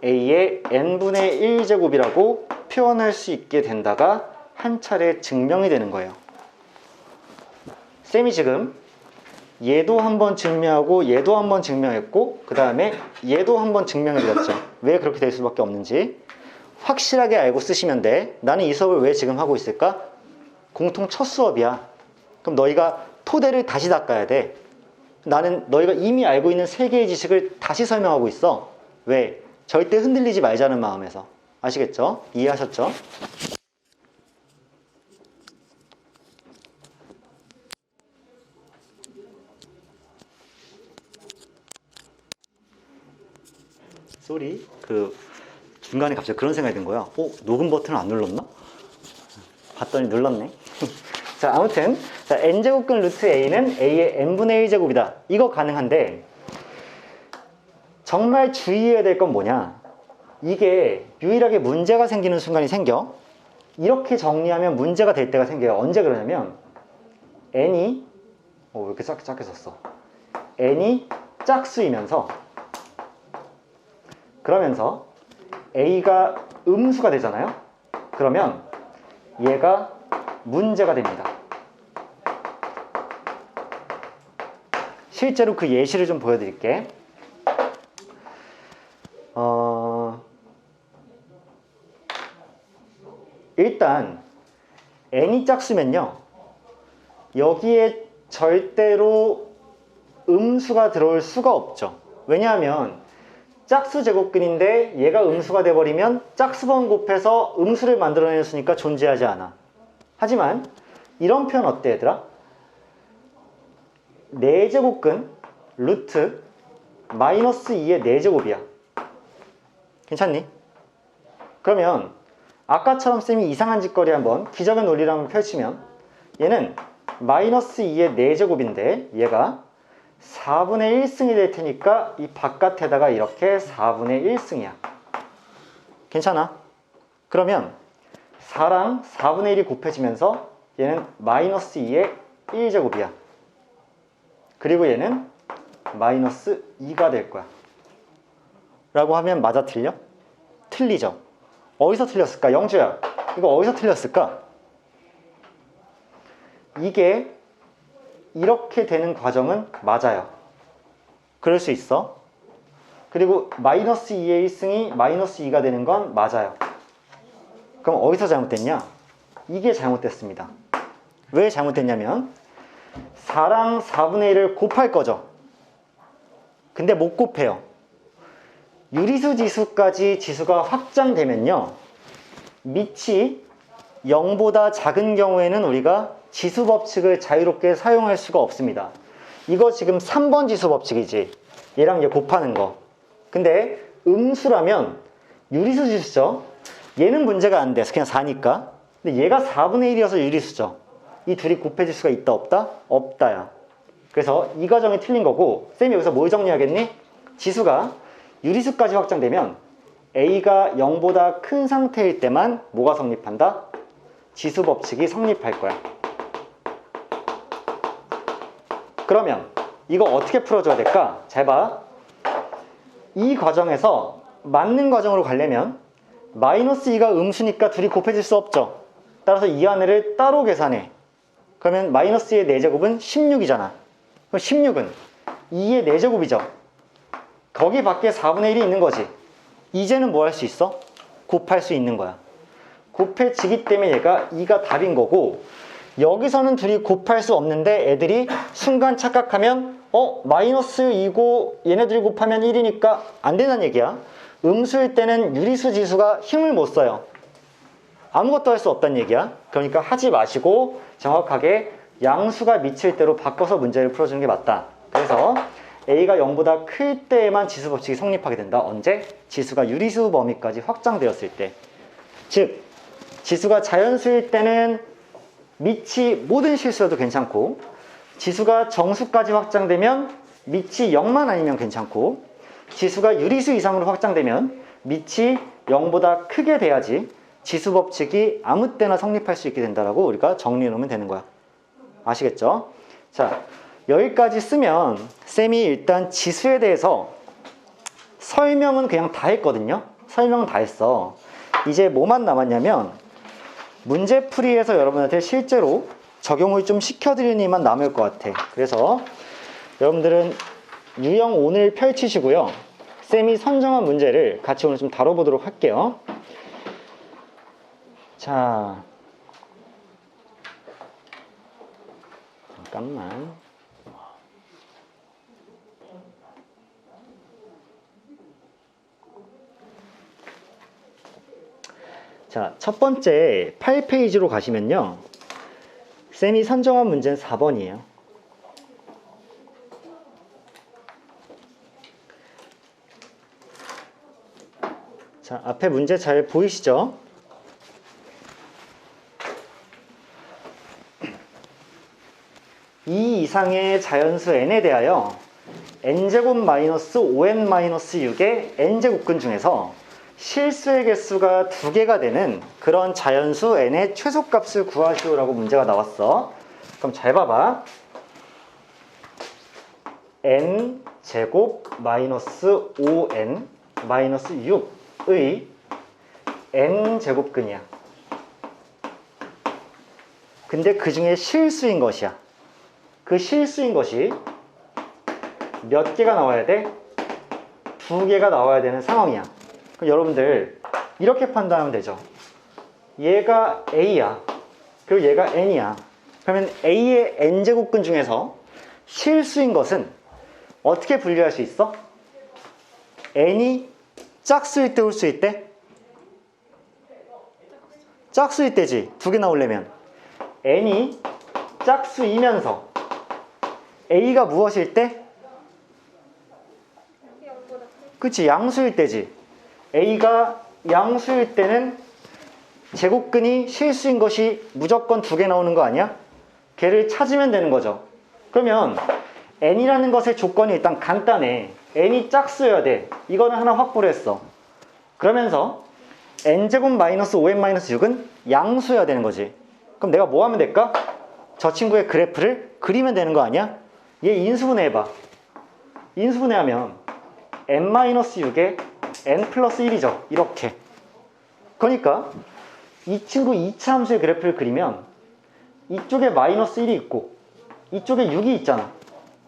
a의 n분의 1제곱이라고 표현할 수 있게 된다가 한 차례 증명이 되는 거예요. 쌤이 지금 얘도 한번 증명하고 얘도 한번 증명했고 그 다음에 얘도 한번 증명해 드렸죠. 왜 그렇게 될 수밖에 없는지 확실하게 알고 쓰시면 돼. 나는 이 수업을 왜 지금 하고 있을까? 공통 첫 수업이야. 그럼 너희가 토대를 다시 닦아야 돼. 나는 너희가 이미 알고 있는 세 개의 지식을 다시 설명하고 있어. 왜? 절대 흔들리지 말자는 마음에서. 아시겠죠? 이해하셨죠? 쏘리. 중간에 갑자기 그런 생각이 든 거야. 녹음 버튼을 안 눌렀나? 봤더니 눌렀네. 자, 아무튼 n제곱근 루트 a는 a의 n분의 1제곱이다. 이거 가능한데 정말 주의해야 될 건 뭐냐? 이게 유일하게 문제가 생기는 순간이 생겨. 이렇게 정리하면 문제가 될 때가 생겨요. 언제 그러냐면 n이 왜 이렇게 작게 썼어? n이 짝수이면서 그러면서 a가 음수가 되잖아요. 그러면 얘가 문제가 됩니다. 실제로 그 예시를 좀 보여드릴게. 일단 n이 짝수면요 여기에 절대로 음수가 들어올 수가 없죠. 왜냐하면 짝수 제곱근인데 얘가 음수가 돼버리면 짝수번 곱해서 음수를 만들어내는 수니까 존재하지 않아. 하지만 이런 표현 어때 얘들아? 4제곱근 루트 마이너스 2의 4제곱이야. 괜찮니? 그러면 아까처럼 쌤이 이상한 짓거리 한번 기적의 논리를 한번 펼치면 얘는 마이너스 2의 4제곱인데 얘가 4분의 1승이 될 테니까 이 바깥에다가 이렇게 4분의 1승이야. 괜찮아? 그러면 4랑 4분의 1이 곱해지면서 얘는 마이너스 2의 1제곱이야. 그리고 얘는 마이너스 2가 될 거야. 라고 하면 맞아 틀려? 틀리죠. 어디서 틀렸을까? 영주야, 이거 어디서 틀렸을까? 이게 이렇게 되는 과정은 맞아요. 그럴 수 있어. 그리고 마이너스 2의 1승이 마이너스 2가 되는 건 맞아요. 그럼 어디서 잘못됐냐? 이게 잘못됐습니다. 왜 잘못됐냐면 4랑 4분의 1을 곱할 거죠. 근데 못 곱해요. 유리수 지수까지 지수가 확장되면요, 밑이 0보다 작은 경우에는 우리가 지수 법칙을 자유롭게 사용할 수가 없습니다. 이거 지금 3번 지수 법칙이지. 얘랑 얘 곱하는 거. 근데 음수라면 유리수 지수죠. 얘는 문제가 안 돼서 그냥 4니까. 근데 얘가 4분의 1이어서 유리수죠. 이 둘이 곱해질 수가 있다 없다? 없다야. 그래서 이 과정이 틀린 거고, 쌤이 여기서 뭘 정리하겠니? 지수가 유리수까지 확장되면 A가 0보다 큰 상태일 때만 뭐가 성립한다? 지수 법칙이 성립할 거야. 그러면 이거 어떻게 풀어줘야 될까? 잘 봐. 이 과정에서 맞는 과정으로 가려면 마이너스 2가 음수니까 둘이 곱해질 수 없죠. 따라서 이 안에를 따로 계산해. 그러면 마이너스 2의 4제곱은 16이잖아. 그럼 16은 2의 4제곱이죠. 거기 밖에 4분의 1이 있는 거지. 이제는 뭐 할 수 있어? 곱할 수 있는 거야. 곱해지기 때문에 얘가 2가 답인 거고, 여기서는 둘이 곱할 수 없는데 애들이 순간 착각하면 마이너스 2고 얘네들이 곱하면 1이니까 안 된다는 얘기야. 음수일 때는 유리수 지수가 힘을 못 써요. 아무것도 할 수 없다는 얘기야. 그러니까 하지 마시고 정확하게 양수가 미칠 대로 바꿔서 문제를 풀어주는 게 맞다. 그래서 A가 0보다 클 때에만 지수 법칙이 성립하게 된다. 언제? 지수가 유리수 범위까지 확장되었을 때. 즉, 지수가 자연수일 때는 밑이 모든 실수여도 괜찮고, 지수가 정수까지 확장되면 밑이 0만 아니면 괜찮고, 지수가 유리수 이상으로 확장되면 밑이 0보다 크게 돼야지 지수 법칙이 아무 때나 성립할 수 있게 된다라고 우리가 정리해 놓으면 되는 거야. 아시겠죠? 자, 여기까지 쓰면 쌤이 일단 지수에 대해서 설명은 그냥 다 했거든요. 설명은 다 했어. 이제 뭐만 남았냐면 문제풀이에서 여러분한테 실제로 적용을 좀 시켜드리는 일만 남을 것 같아. 그래서 여러분들은 유형 오늘 펼치시고요. 쌤이 선정한 문제를 같이 오늘 좀 다뤄보도록 할게요. 자, 잠깐만. 자, 첫 번째 8페이지로 가시면요, 쌤이 선정한 문제는 4번이에요. 자, 앞에 문제 잘 보이시죠? 이 이상의 자연수 n에 대하여 n제곱 마이너스 5n 마이너스 6의 n제곱근 중에서 실수의 개수가 2개가 되는 그런 자연수 n의 최소값을 구하시오라고 문제가 나왔어. 그럼 잘 봐봐. n제곱 마이너스 5n 마이너스 6의 n제곱근이야. 근데 그 중에 실수인 것이야. 그 실수인 것이 몇 개가 나와야 돼? 2개가 나와야 되는 상황이야. 그럼 여러분들 이렇게 판단하면 되죠. 얘가 A야. 그리고 얘가 N이야. 그러면 A의 N제곱근 중에서 실수인 것은 어떻게 분류할 수 있어? N이 짝수일 때 홀수일 때? 짝수일 때지. 2개 나오려면. N이 짝수이면서 A가 무엇일 때? 그치, 양수일 때지. A가 양수일 때는 제곱근이 실수인 것이 무조건 2개 나오는 거 아니야? 걔를 찾으면 되는 거죠. 그러면 n이라는 것의 조건이 일단 간단해. n이 짝수여야 돼. 이거는 하나 확보를 했어. 그러면서 n제곱 마이너스 5n 마이너스 6은 양수여야 되는 거지. 그럼 내가 뭐 하면 될까? 저 친구의 그래프를 그리면 되는 거 아니야? 얘 인수분해 해봐. 인수분해하면 n-6에 n 플러스 1이죠. 이렇게. 그러니까 이 친구 2차 함수의 그래프를 그리면 이쪽에 마이너스 1이 있고 이쪽에 6이 있잖아.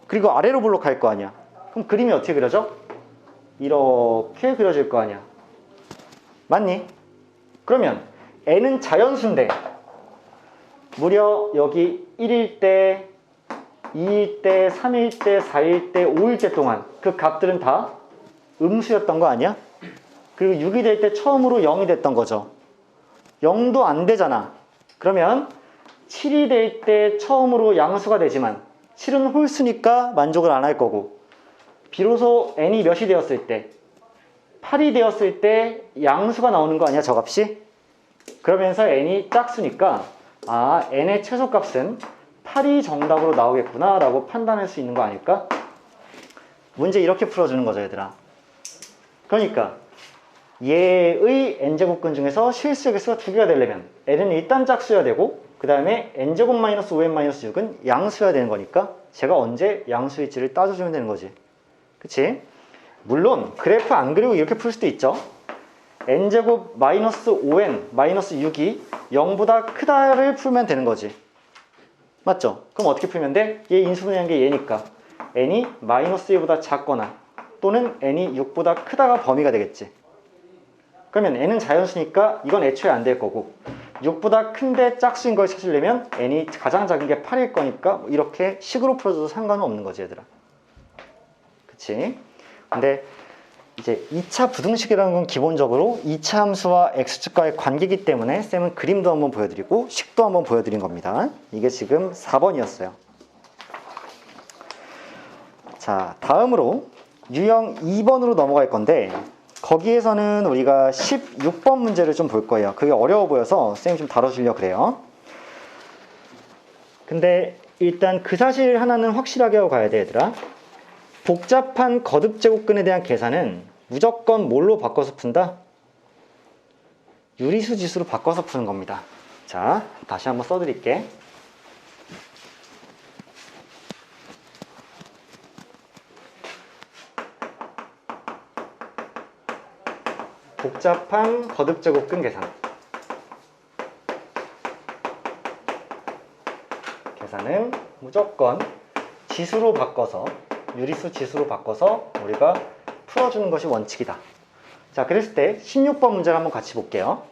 그리고 아래로 블록할 거 아니야. 그럼 그림이 어떻게 그려져? 이렇게 그려질 거 아니야. 맞니? 그러면 n은 자연수인데 무려 여기 1일 때, 2일 때, 3일 때, 4일 때, 5일 때 동안 그 값들은 다 음수였던 거 아니야? 그리고 6이 될 때 처음으로 0이 됐던 거죠. 0도 안 되잖아. 그러면 7이 될 때 처음으로 양수가 되지만 7은 홀수니까 만족을 안 할 거고, 비로소 n이 몇이 되었을 때, 8이 되었을 때 양수가 나오는 거 아니야, 저 값이? 그러면서 n이 짝수니까 아, n의 최소값은 8이 정답으로 나오겠구나 라고 판단할 수 있는 거 아닐까? 문제 이렇게 풀어주는 거죠, 얘들아. 그러니까 얘의 n제곱근 중에서 실수 개수가 두 개가 되려면 n은 일단 짝수여야 되고, 그 다음에 n제곱 마이너스 5n 마이너스 6은 양수여야 되는 거니까 제가 언제 양수일지를 따져주면 되는 거지. 그치? 물론 그래프 안 그리고 이렇게 풀 수도 있죠. n제곱 마이너스 5n 마이너스 6이 0보다 크다를 풀면 되는 거지. 맞죠? 그럼 어떻게 풀면 돼? 얘 인수분해한 게 얘니까 n이 마이너스 1보다 작거나 또는 n이 6보다 크다가 범위가 되겠지. 그러면 n은 자연수니까 이건 애초에 안 될 거고, 6보다 큰데 짝수인 걸 찾으려면 n이 가장 작은 게 8일 거니까 이렇게 식으로 풀어줘도 상관은 없는 거지, 얘들아. 그치? 근데 이제 2차 부등식이라는 건 기본적으로 2차 함수와 x축과의 관계이기 때문에 쌤은 그림도 한번 보여드리고 식도 한번 보여드린 겁니다. 이게 지금 4번이었어요. 자, 다음으로 유형 2번으로 넘어갈 건데, 거기에서는 우리가 16번 문제를 좀 볼 거예요. 그게 어려워 보여서 쌤이 좀 다뤄주려고 그래요. 근데 일단 그 사실 하나는 확실하게 하고 가야 돼, 얘들아. 복잡한 거듭제곱근에 대한 계산은 무조건 뭘로 바꿔서 푼다? 유리수 지수로 바꿔서 푸는 겁니다. 자, 다시 한번 써드릴게. 복잡한 거듭제곱근 계산은 무조건 지수로 바꿔서, 유리수 지수로 바꿔서 우리가 풀어주는 것이 원칙이다. 자, 그랬을 때 16번 문제를 한번 같이 볼게요.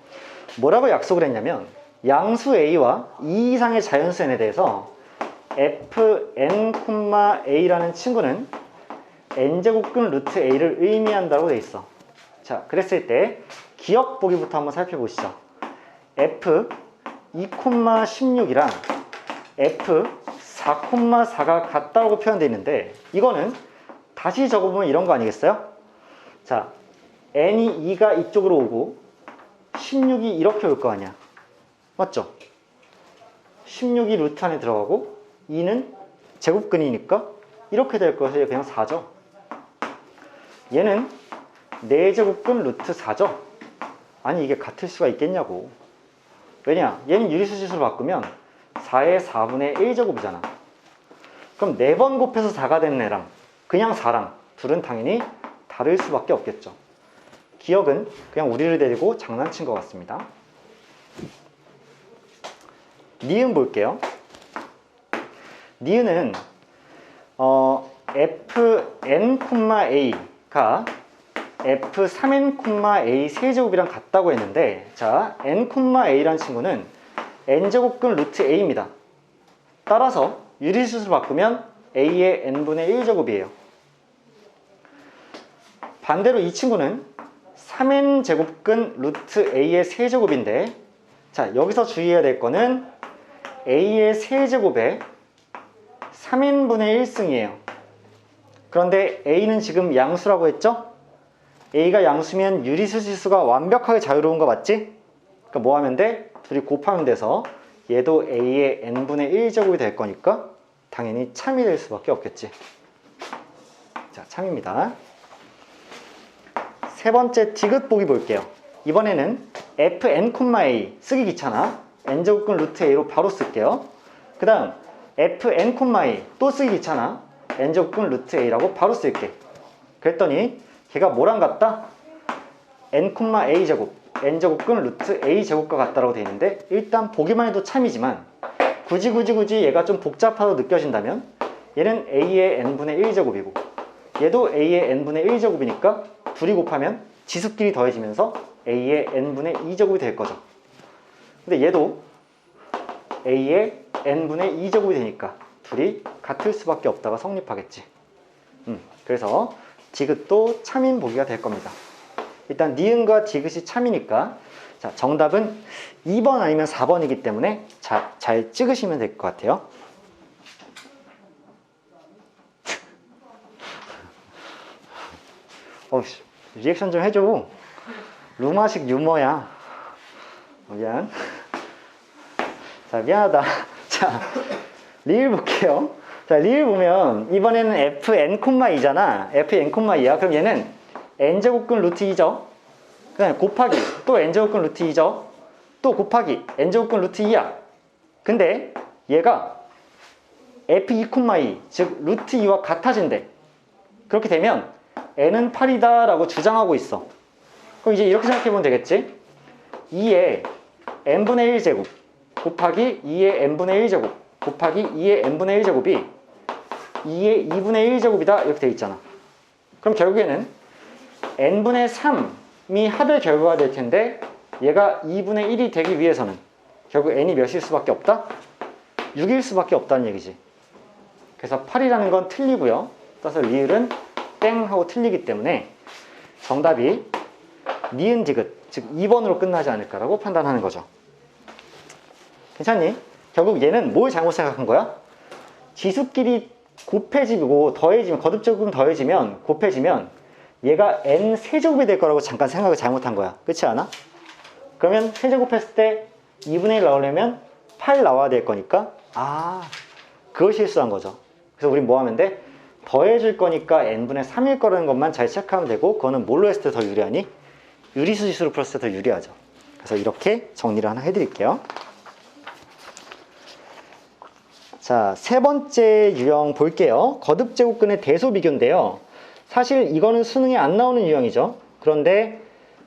뭐라고 약속을 했냐면, 양수 a와 2 이상의 자연수 n에 대해서 fn,a라는 친구는 n제곱근 루트 a를 의미한다고 돼 있어. 자, 그랬을 때 기억 보기부터 한번 살펴보시죠. f2,16이랑 f4,4가 같다고 표현되어 있는데, 이거는 다시 적어보면 이런 거 아니겠어요? 자, n이 2가 이쪽으로 오고 16이 이렇게 올 거 아니야. 맞죠? 16이 루트 안에 들어가고 2는 제곱근이니까 이렇게 될 것이 그냥 4죠. 얘는 4제곱근 루트 4죠. 아니, 이게 같을 수가 있겠냐고. 왜냐? 얘는 유리수 지수로 바꾸면 4의 4분의 1제곱이잖아. 그럼 4번 곱해서 4가 된 애랑 그냥 4랑 둘은 당연히 다를 수밖에 없겠죠. 기억은 그냥 우리를 데리고 장난친 것 같습니다. 니은 볼게요. 니은은 fn,a가 f3n,a 세제곱이랑 같다고 했는데, 자, n,a라는 친구는 n제곱근 루트 a입니다. 따라서 유리수를 바꾸면 a의 n분의 1제곱이에요. 반대로 이 친구는 3n제곱근 루트 a의 세제곱인데, 자, 여기서 주의해야 될 거는 a의 세제곱에 3n분의 1승이에요. 그런데 a는 지금 양수라고 했죠? a가 양수면 유리수 지수가 완벽하게 자유로운 거 맞지? 그러니까 뭐 하면 돼? 둘이 곱하면 돼서 얘도 a의 n분의 1제곱이 될 거니까 당연히 참이 될 수밖에 없겠지. 자, 참입니다. 세 번째 디귿 보기 볼게요. 이번에는 fn,a 쓰기 귀찮아. n제곱근 루트 a로 바로 쓸게요. 그 다음 fn,a 또 쓰기 귀찮아. n제곱근 루트 a라고 바로 쓸게. 그랬더니 걔가 뭐랑 같다? n,a 제곱, n제곱근 루트 a 제곱과 같다라고 되어 있는데, 일단 보기만 해도 참이지만 굳이 얘가 좀 복잡하다고 느껴진다면 얘는 a의 n분의 1제곱이고 얘도 a의 n분의 1제곱이니까 둘이 곱하면 지수끼리 더해지면서 a의 n분의 2제곱이 될 거죠. 근데 얘도 A의 n분의 2제곱이 되니까 둘이 같을 수밖에 없다가 성립하겠지. 그래서 디귿도 참인 보기가 될 겁니다. 일단 니은과 디귿이 참이니까 자, 정답은 2번 아니면 4번이기 때문에 잘 찍으시면 될 것 같아요. 리액션 좀 해줘. 루마식 유머야. 미안. 자, 미안하다. 자, 리을 볼게요. 자, 리을 보면 이번에는 fn,2잖아. fn,2야. 그럼 얘는 n제곱근 루트 2죠. 그다음에 곱하기 또 n제곱근 루트 2죠. 또 곱하기 n제곱근 루트 2야. 근데 얘가 f2,2, 즉 루트 2와 같아진대. 그렇게 되면 n은 8이다 라고 주장하고 있어. 그럼 이제 이렇게 생각해 보면 되겠지. 2의 n분의 1제곱 곱하기 2의 n분의 1제곱 곱하기 2의 n분의 1제곱이 2의 2분의 1제곱이다 이렇게 돼 있잖아. 그럼 결국에는 n분의 3이 합의 결과가 될 텐데 얘가 2분의 1이 되기 위해서는 결국 n이 몇일 수밖에 없다? 6일 수밖에 없다는 얘기지. 그래서 8이라는 건 틀리고요. 따라서 리을은 땡 하고 틀리기 때문에 정답이 니은 디귿, 즉 2번으로 끝나지 않을까라고 판단하는 거죠. 괜찮니? 결국 얘는 뭘 잘못 생각한 거야? 지수끼리 곱해지고 더해지면, 거듭제곱은 더해지면 곱해지면 얘가 n 세제곱이 될 거라고 잠깐 생각을 잘못한 거야. 그렇지 않아? 그러면 세제곱했을 때 2분의 1 나오려면 8 나와야 될 거니까 그걸 실수한 거죠. 그래서 우린 뭐 하면 돼? 더해줄 거니까 n분의 3일 거라는 것만 잘 체크하면 되고, 그거는 뭘로 했을 때 더 유리하니? 유리수 지수로 풀었을 때 더 유리하죠. 그래서 이렇게 정리를 하나 해드릴게요. 자, 세 번째 유형 볼게요. 거듭제곱근의 대소 비교인데요. 사실 이거는 수능에 안 나오는 유형이죠. 그런데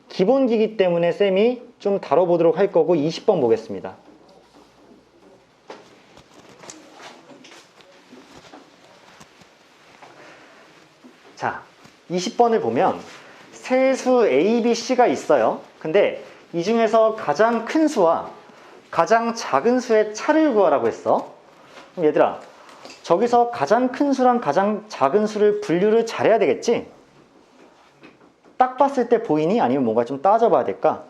기본기이기 때문에 쌤이 좀 다뤄보도록 할 거고 20번 보겠습니다. 자, 20번을 보면 세수 A, B, C가 있어요. 근데 이 중에서 가장 큰 수와 가장 작은 수의 차를 구하라고 했어. 그럼 얘들아, 저기서 가장 큰 수랑 가장 작은 수를 분류를 잘해야 되겠지? 딱 봤을 때 보이니? 아니면 뭔가 좀 따져봐야 될까?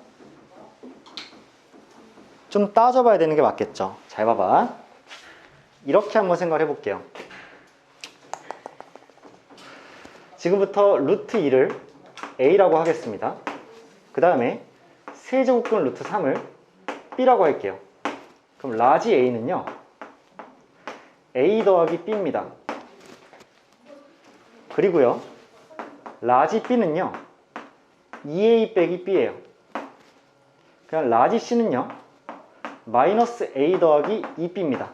좀 따져봐야 되는 게 맞겠죠. 잘 봐봐. 이렇게 한번 생각을 해볼게요. 지금부터 루트 2를 A라고 하겠습니다. 그 다음에 세제곱근 루트 3을 B라고 할게요. 그럼 라지 A는요, A 더하기 B입니다. 그리고요, 라지 B는요, 2A 빼기 B예요. 그냥 라지 C는요, 마이너스 A 더하기 2B입니다.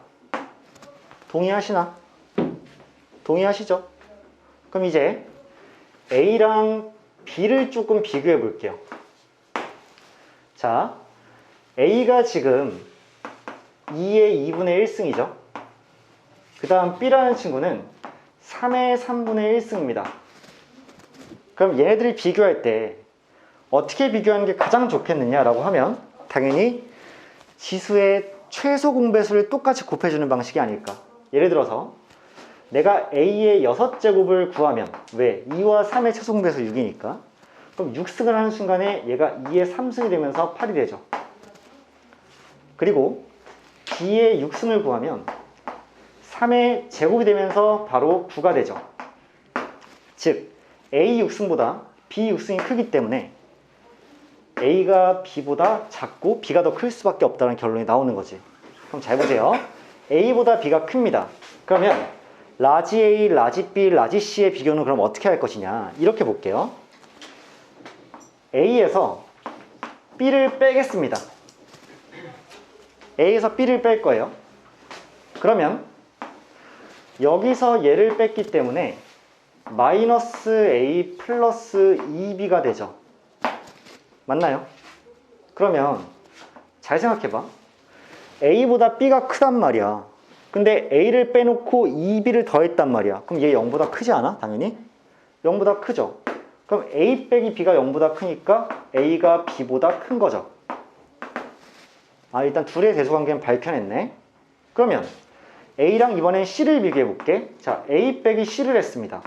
동의하시나? 동의하시죠? 그럼 이제 A랑 B를 조금 비교해 볼게요. 자, A가 지금 2의 2분의 1승이죠. 그 다음 B라는 친구는 3의 3분의 1승입니다. 그럼 얘네들을 비교할 때 어떻게 비교하는 게 가장 좋겠느냐라고 하면 당연히 지수의 최소 공배수를 똑같이 곱해주는 방식이 아닐까. 예를 들어서 내가 A의 6제곱을 구하면, 왜? 2와 3의 최소 공배수 6이니까. 그럼 6승을 하는 순간에 얘가 2의 3승이 되면서 8이 되죠. 그리고 B의 6승을 구하면 3의 제곱이 되면서 바로 9가 되죠. 즉 A 6승보다 B 6승이 크기 때문에 A가 B보다 작고 B가 더 클 수밖에 없다는 결론이 나오는 거지. 그럼 잘 보세요. A보다 B가 큽니다. 그러면 라지 A, 라지 B, 라지 C의 비교는 그럼 어떻게 할 것이냐, 이렇게 볼게요. A에서 B를 빼겠습니다. A에서 B를 뺄 거예요. 그러면 여기서 얘를 뺐기 때문에 마이너스 A 플러스 2B가 되죠. 맞나요? 그러면 잘 생각해봐. A보다 B가 크단 말이야. 근데 A를 빼놓고 2B를 더했단 말이야. 그럼 얘 0보다 크지 않아? 당연히 0보다 크죠. 그럼 A 빼기 B가 0보다 크니까 A가 B보다 큰 거죠. 일단 둘의 대소관계는 밝혀냈네. 그러면 A랑 이번엔 C를 비교해 볼게. 자, A 빼기 C를 했습니다.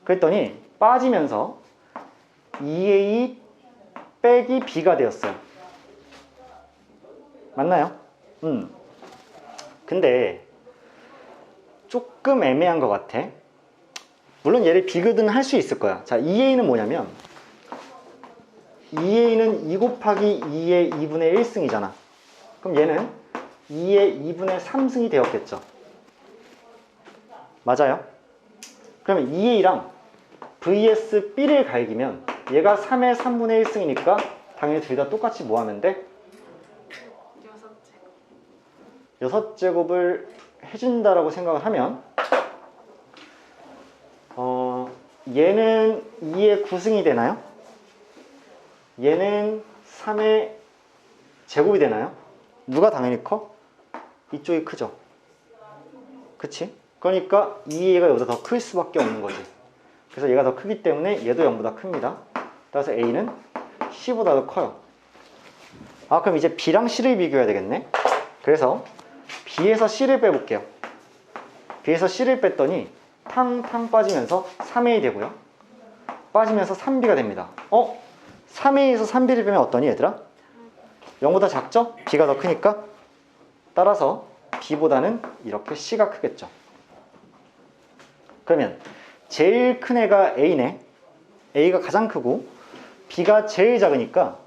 그랬더니 빠지면서 2A 빼기 B가 되었어요. 맞나요? 근데 조금 애매한 것 같아. 물론 얘를 비교든 할 수 있을 거야. 자, 2A는 뭐냐면 2A는 2 곱하기 2의 2분의 1승이잖아. 그럼 얘는 2의 2분의 3승이 되었겠죠. 맞아요? 그러면 2A랑 vs B를 갈기면 얘가 3의 3분의 1승이니까 당연히 둘 다 똑같이 뭐 하면 돼? 6제곱을 해준다라고 생각을 하면 얘는 2의 9승이 되나요? 얘는 3의 제곱이 되나요? 누가 당연히 커? 이쪽이 크죠? 그치? 그러니까 2A가 여기보다 더 클 수밖에 없는 거지. 그래서 얘가 더 크기 때문에 얘도 0보다 큽니다. 따라서 A는 C보다도 커요. 아, 그럼 이제 B랑 C를 비교해야 되겠네. 그래서 B에서 C를 빼볼게요. B에서 C를 뺐더니 탕탕 빠지면서 3A 되고요. 빠지면서 3B가 됩니다. 3A에서 3B를 빼면 어떠니 얘들아? 0보다 작죠? B가 더 크니까. 따라서 B보다는 이렇게 C가 크겠죠. 그러면 제일 큰 애가 A네. A가 가장 크고 B가 제일 작으니까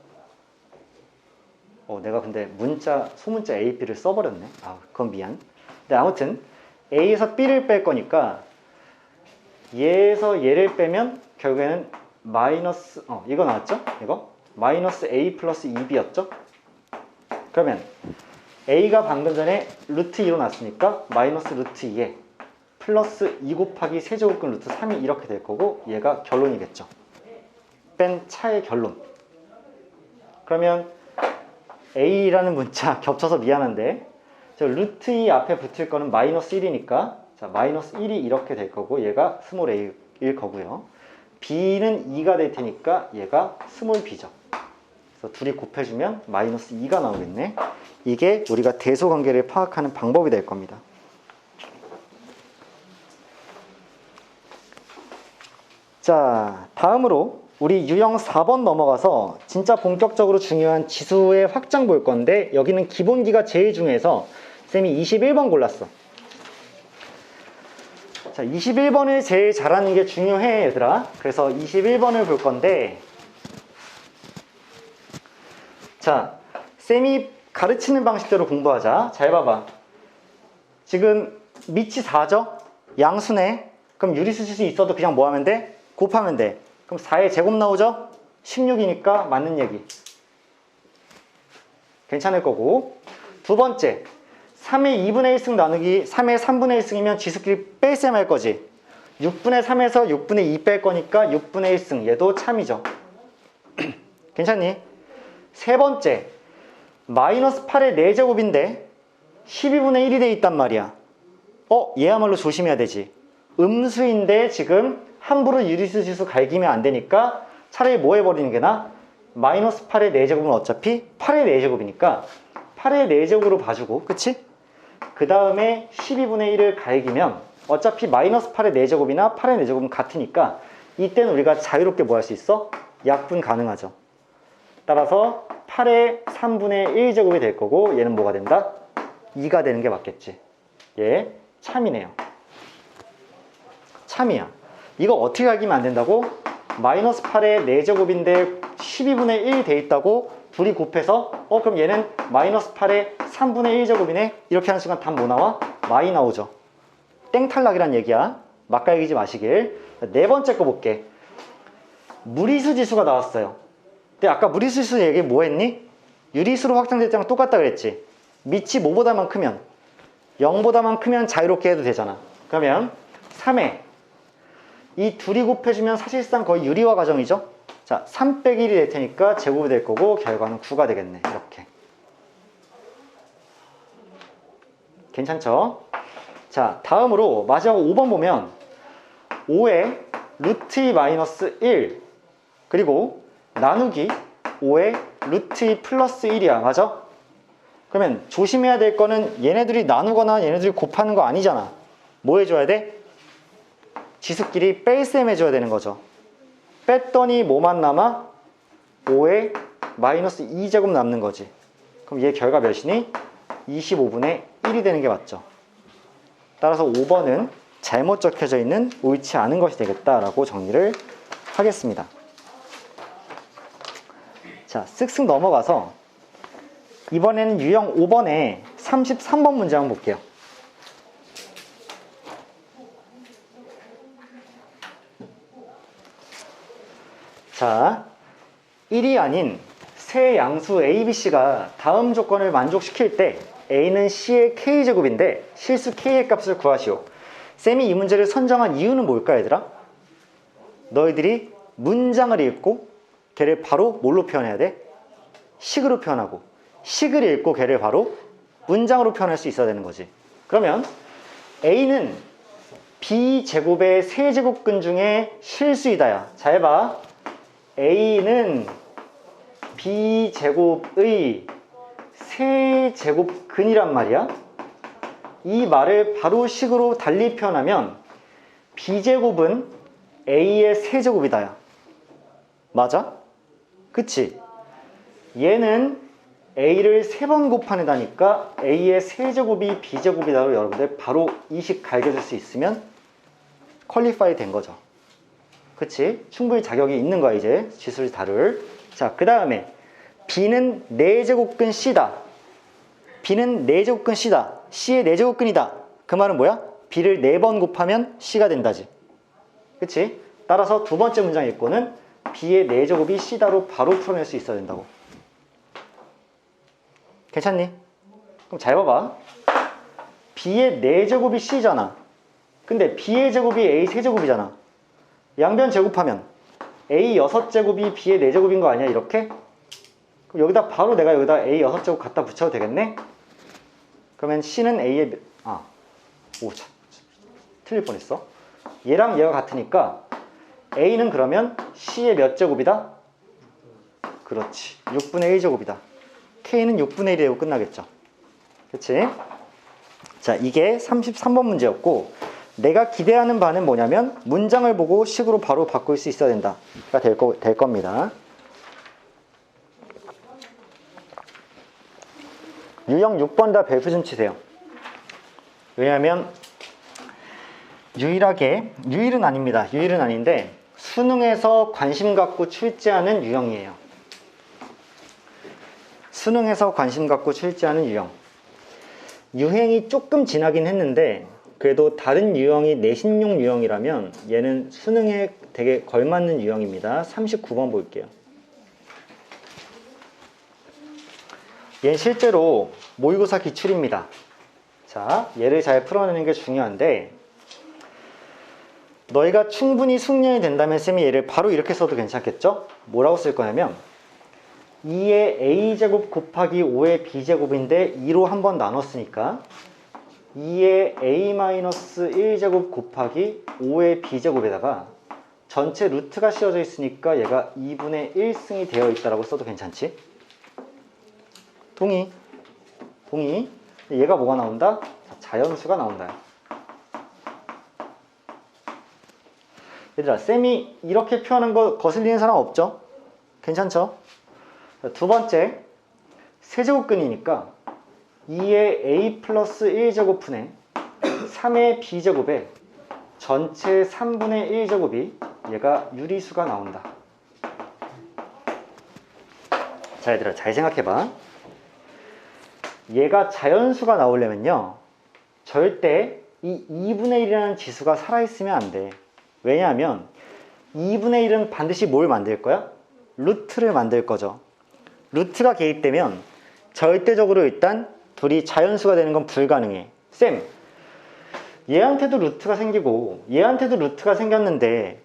내가 근데 소문자 A, B를 써버렸네. 그건 미안. 근데 아무튼 A에서 B를 뺄 거니까 얘에서 얘를 빼면 결국에는 마이너스 이거 나왔죠? 이거 마이너스 A 플러스 2B였죠? 그러면 A가 방금 전에 루트 2로 났으니까 마이너스 루트 2에 플러스 2 곱하기 세제곱근 루트 3이 이렇게 될 거고 얘가 결론이겠죠. 뺀 차의 결론. 그러면 A라는 문자 겹쳐서 미안한데 저 루트 2 앞에 붙을 거는 마이너스 1이니까 자, 마이너스 1이 이렇게 될 거고 얘가 스몰 a일 거고요. B는 2가 될 테니까 얘가 스몰 b죠. 그래서 둘이 곱해주면 마이너스 2가 나오겠네. 이게 우리가 대소관계를 파악하는 방법이 될 겁니다. 자, 다음으로 우리 유형 4번 넘어가서 진짜 본격적으로 중요한 지수의 확장 볼 건데 여기는 기본기가 제일 중요해서 쌤이 21번 골랐어. 자, 21번을 제일 잘하는 게 중요해 얘들아. 그래서 21번을 볼 건데 자, 쌤이 가르치는 방식대로 공부하자. 잘 봐봐. 지금 밑이 4죠? 양수네. 그럼 유리수 지수 있어도 그냥 뭐 하면 돼? 곱하면 돼. 그럼 4의 제곱 나오죠? 16이니까 맞는 얘기. 괜찮을 거고. 두 번째, 3의 2분의 1승 나누기 3의 3분의 1승이면 지수끼리 뺄셈 할 거지. 6분의 3에서 6분의 2 뺄 거니까 6분의 1승. 얘도 참이죠. 괜찮니? 세 번째, 마이너스 8의 4제곱인데 12분의 1이 돼 있단 말이야. 얘야말로 조심해야 되지. 음수인데 지금 함부로 유리수 지수 갈기면 안 되니까 차라리 뭐 해버리는 게 나아? 마이너스 8의 4제곱은 어차피 8의 4제곱이니까 8의 4제곱으로 봐주고, 그치? 그 다음에 12분의 1을 갈기면 어차피 마이너스 8의 4제곱이나 8의 4제곱은 같으니까 이때는 우리가 자유롭게 뭐 할 수 있어? 약분 가능하죠. 따라서 8의 3분의 1제곱이 될 거고 얘는 뭐가 된다? 2가 되는 게 맞겠지. 얘 참이네요. 참이야. 이거 어떻게 갈기면 안 된다고? 마이너스 8의 4제곱인데 12분의 1 돼 있다고 둘이 곱해서 그럼 얘는 마이너스 8의 3분의 1제곱이네. 이렇게 하는 순간 답 뭐 나와? 마이 나오죠. 땡탈락이란 얘기야. 막갈기지 마시길. 네 번째 거 볼게. 무리수 지수가 나왔어요. 근데 아까 무리수 지수 얘기 뭐 했니? 유리수로 확장될 때랑 똑같다 그랬지. 밑이 뭐보다만 크면 0보다만 크면 자유롭게 해도 되잖아. 그러면 3에 이 둘이 곱해주면 사실상 거의 유리화 과정이죠. 자, 3 빼기 1이 될 테니까 제곱이 될 거고 결과는 9가 되겠네. 이렇게. 괜찮죠? 자, 다음으로 마지막 5번 보면 5에 루트 2 마이너스 1 그리고 나누기 5에 루트 2 플러스 1이야. 맞아? 그러면 조심해야 될 거는 얘네들이 나누거나 얘네들이 곱하는 거 아니잖아. 뭐 해줘야 돼? 지수끼리 뺄셈 해줘야 되는 거죠. 뺐더니 뭐만 남아? 5에 마이너스 2제곱 남는 거지. 그럼 얘 결과 몇이니? 25분의 1이 되는 게 맞죠. 따라서 5번은 잘못 적혀져 있는 옳지 않은 것이 되겠다라고 정리를 하겠습니다. 자, 쓱쓱 넘어가서 이번에는 유형 5번에 33번 문제 한번 볼게요. 자, 1이 아닌 세 양수 A, B, C가 다음 조건을 만족시킬 때 A는 C의 K제곱인데 실수 K의 값을 구하시오. 쌤이 이 문제를 선정한 이유는 뭘까 얘들아? 너희들이 문장을 읽고 걔를 바로 뭘로 표현해야 돼? 식으로 표현하고, 식을 읽고 걔를 바로 문장으로 표현할 수 있어야 되는 거지. 그러면 A는 B제곱의 세제곱근 중에 실수이다야. 잘 봐. A는 B제곱의 세제곱근이란 말이야. 이 말을 바로 식으로 달리 표현하면 B제곱은 A의 세제곱이다야. 맞아? 그치? 얘는 A를 3번 곱하다니까 A의 세제곱이 B제곱이다로 여러분들 바로 이 식 갈겨줄 수 있으면 퀄리파이 된 거죠. 그치? 충분히 자격이 있는 거야 이제 지수를 다룰. 자, 그 다음에 B는 4제곱근 C다. B는 4제곱근 C다. C의 4제곱근이다. 그 말은 뭐야? B를 4번 곱하면 C가 된다지. 그치? 따라서 두 번째 문장 읽고는 B의 4제곱이 C다로 바로 풀어낼 수 있어야 된다고. 괜찮니? 그럼 잘 봐봐. B의 4제곱이 C잖아. 근데 B의 제곱이 A 세제곱이잖아. 양변 제곱하면 A 6제곱이 B의 4제곱인 거 아니야? 이렇게? 그럼 여기다 바로 내가 여기다 A 6제곱 갖다 붙여도 되겠네? 그러면 C는 A의 참 틀릴 뻔했어. 얘랑 얘가 같으니까 A는 그러면 C의 몇 제곱이다? 그렇지, 6분의 1제곱이다. K는 6분의 1이 되고 끝나겠죠. 그치? 자, 이게 33번 문제였고, 내가 기대하는 바는 뭐냐면 문장을 보고 식으로 바로 바꿀 수 있어야 된다가 될 겁니다. 유형 6번 다 별표 좀 치세요. 왜냐하면 유일은 아닙니다. 유일은 아닌데 수능에서 관심 갖고 출제하는 유형이에요. 수능에서 관심 갖고 출제하는 유형. 유행이 조금 지나긴 했는데 그래도 다른 유형이 내신용 유형이라면 얘는 수능에 되게 걸맞는 유형입니다. 39번 볼게요. 얘는 실제로 모의고사 기출입니다. 자, 얘를 잘 풀어내는 게 중요한데 너희가 충분히 숙련이 된다면 쌤이 얘를 바로 이렇게 써도 괜찮겠죠? 뭐라고 쓸 거냐면 2의 a제곱 곱하기 5의 b제곱인데 2로 한번 나눴으니까 2의 a-1제곱 곱하기 5의 b제곱에다가 전체 루트가 씌워져 있으니까 얘가 2분의 1승이 되어 있다고 써도 괜찮지? 동의? 동의? 얘가 뭐가 나온다? 자연수가 나온다. 얘들아, 쌤이 이렇게 표현한 거 거슬리는 사람 없죠? 괜찮죠? 두 번째, 세제곱근이니까 2의 a 플러스 1제곱분의 3의 b제곱에 전체 3분의 1제곱이 얘가 유리수가 나온다. 자, 얘들아, 잘 생각해봐. 얘가 자연수가 나오려면요 절대 이 2분의 1이라는 지수가 살아있으면 안 돼. 왜냐하면 2분의 1은 반드시 뭘 만들 거야? 루트를 만들 거죠. 루트가 개입되면 절대적으로 일단 둘이 자연수가 되는 건 불가능해. 쌤, 얘한테도 루트가 생기고 얘한테도 루트가 생겼는데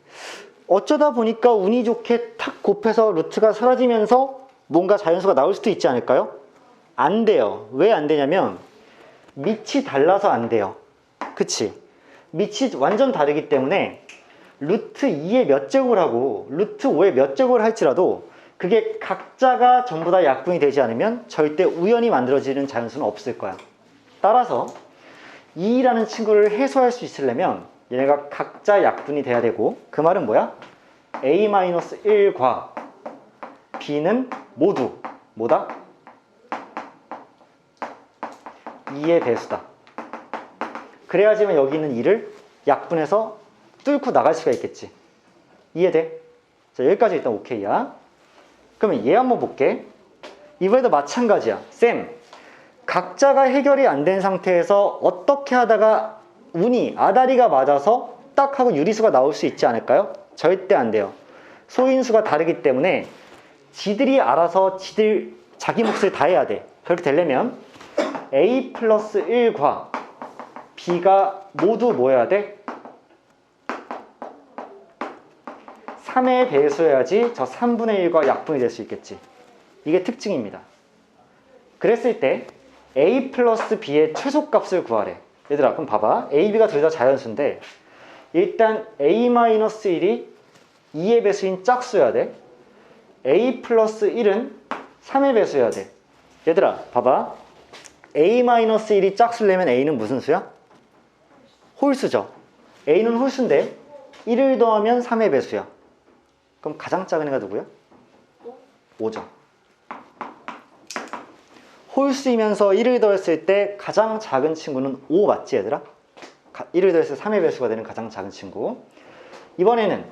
어쩌다 보니까 운이 좋게 탁 곱해서 루트가 사라지면서 뭔가 자연수가 나올 수도 있지 않을까요? 안 돼요. 왜 안 되냐면 밑이 달라서 안 돼요. 그치? 밑이 완전 다르기 때문에 루트 2의 몇 제곱을 하고 루트 5의 몇 제곱을 할지라도 그게 각자가 전부 다 약분이 되지 않으면 절대 우연히 만들어지는 자연수는 없을 거야. 따라서 2라는 친구를 해소할 수 있으려면 얘네가 각자 약분이 돼야 되고, 그 말은 뭐야? a-1과 b는 모두 뭐다? 2의 배수다. 그래야지만 여기 있는 2를 약분해서 뚫고 나갈 수가 있겠지. 이해돼? 자, 여기까지 일단 오케이야. 그러면 얘 한번 볼게. 이번에도 마찬가지야. 쌤, 각자가 해결이 안 된 상태에서 어떻게 하다가 운이 아다리가 맞아서 딱 하고 유리수가 나올 수 있지 않을까요? 절대 안 돼요. 소인수가 다르기 때문에 지들이 알아서 지들 자기 몫을 다 해야 돼. 그렇게 되려면 a 플러스 1과 b가 모두 뭐 해야 돼? 3의 배수여야지 저 3분의 1과 약분이 될 수 있겠지. 이게 특징입니다. 그랬을 때 a 플러스 b의 최소값을 구하래. 얘들아, 그럼 봐봐. a, b가 둘 다 자연수인데 일단 a-1이 2의 배수인 짝수여야 돼. a 플러스 1은 3의 배수여야 돼. 얘들아, 봐봐. a-1이 짝수려면 a는 무슨 수야? 홀수죠. a는 홀수인데 1을 더하면 3의 배수야. 그럼 가장 작은 애가 누구야? 5죠. 홀수이면서 1을 더했을 때 가장 작은 친구는 5 맞지 얘들아? 1을 더했을 때 3의 배수가 되는 가장 작은 친구. 이번에는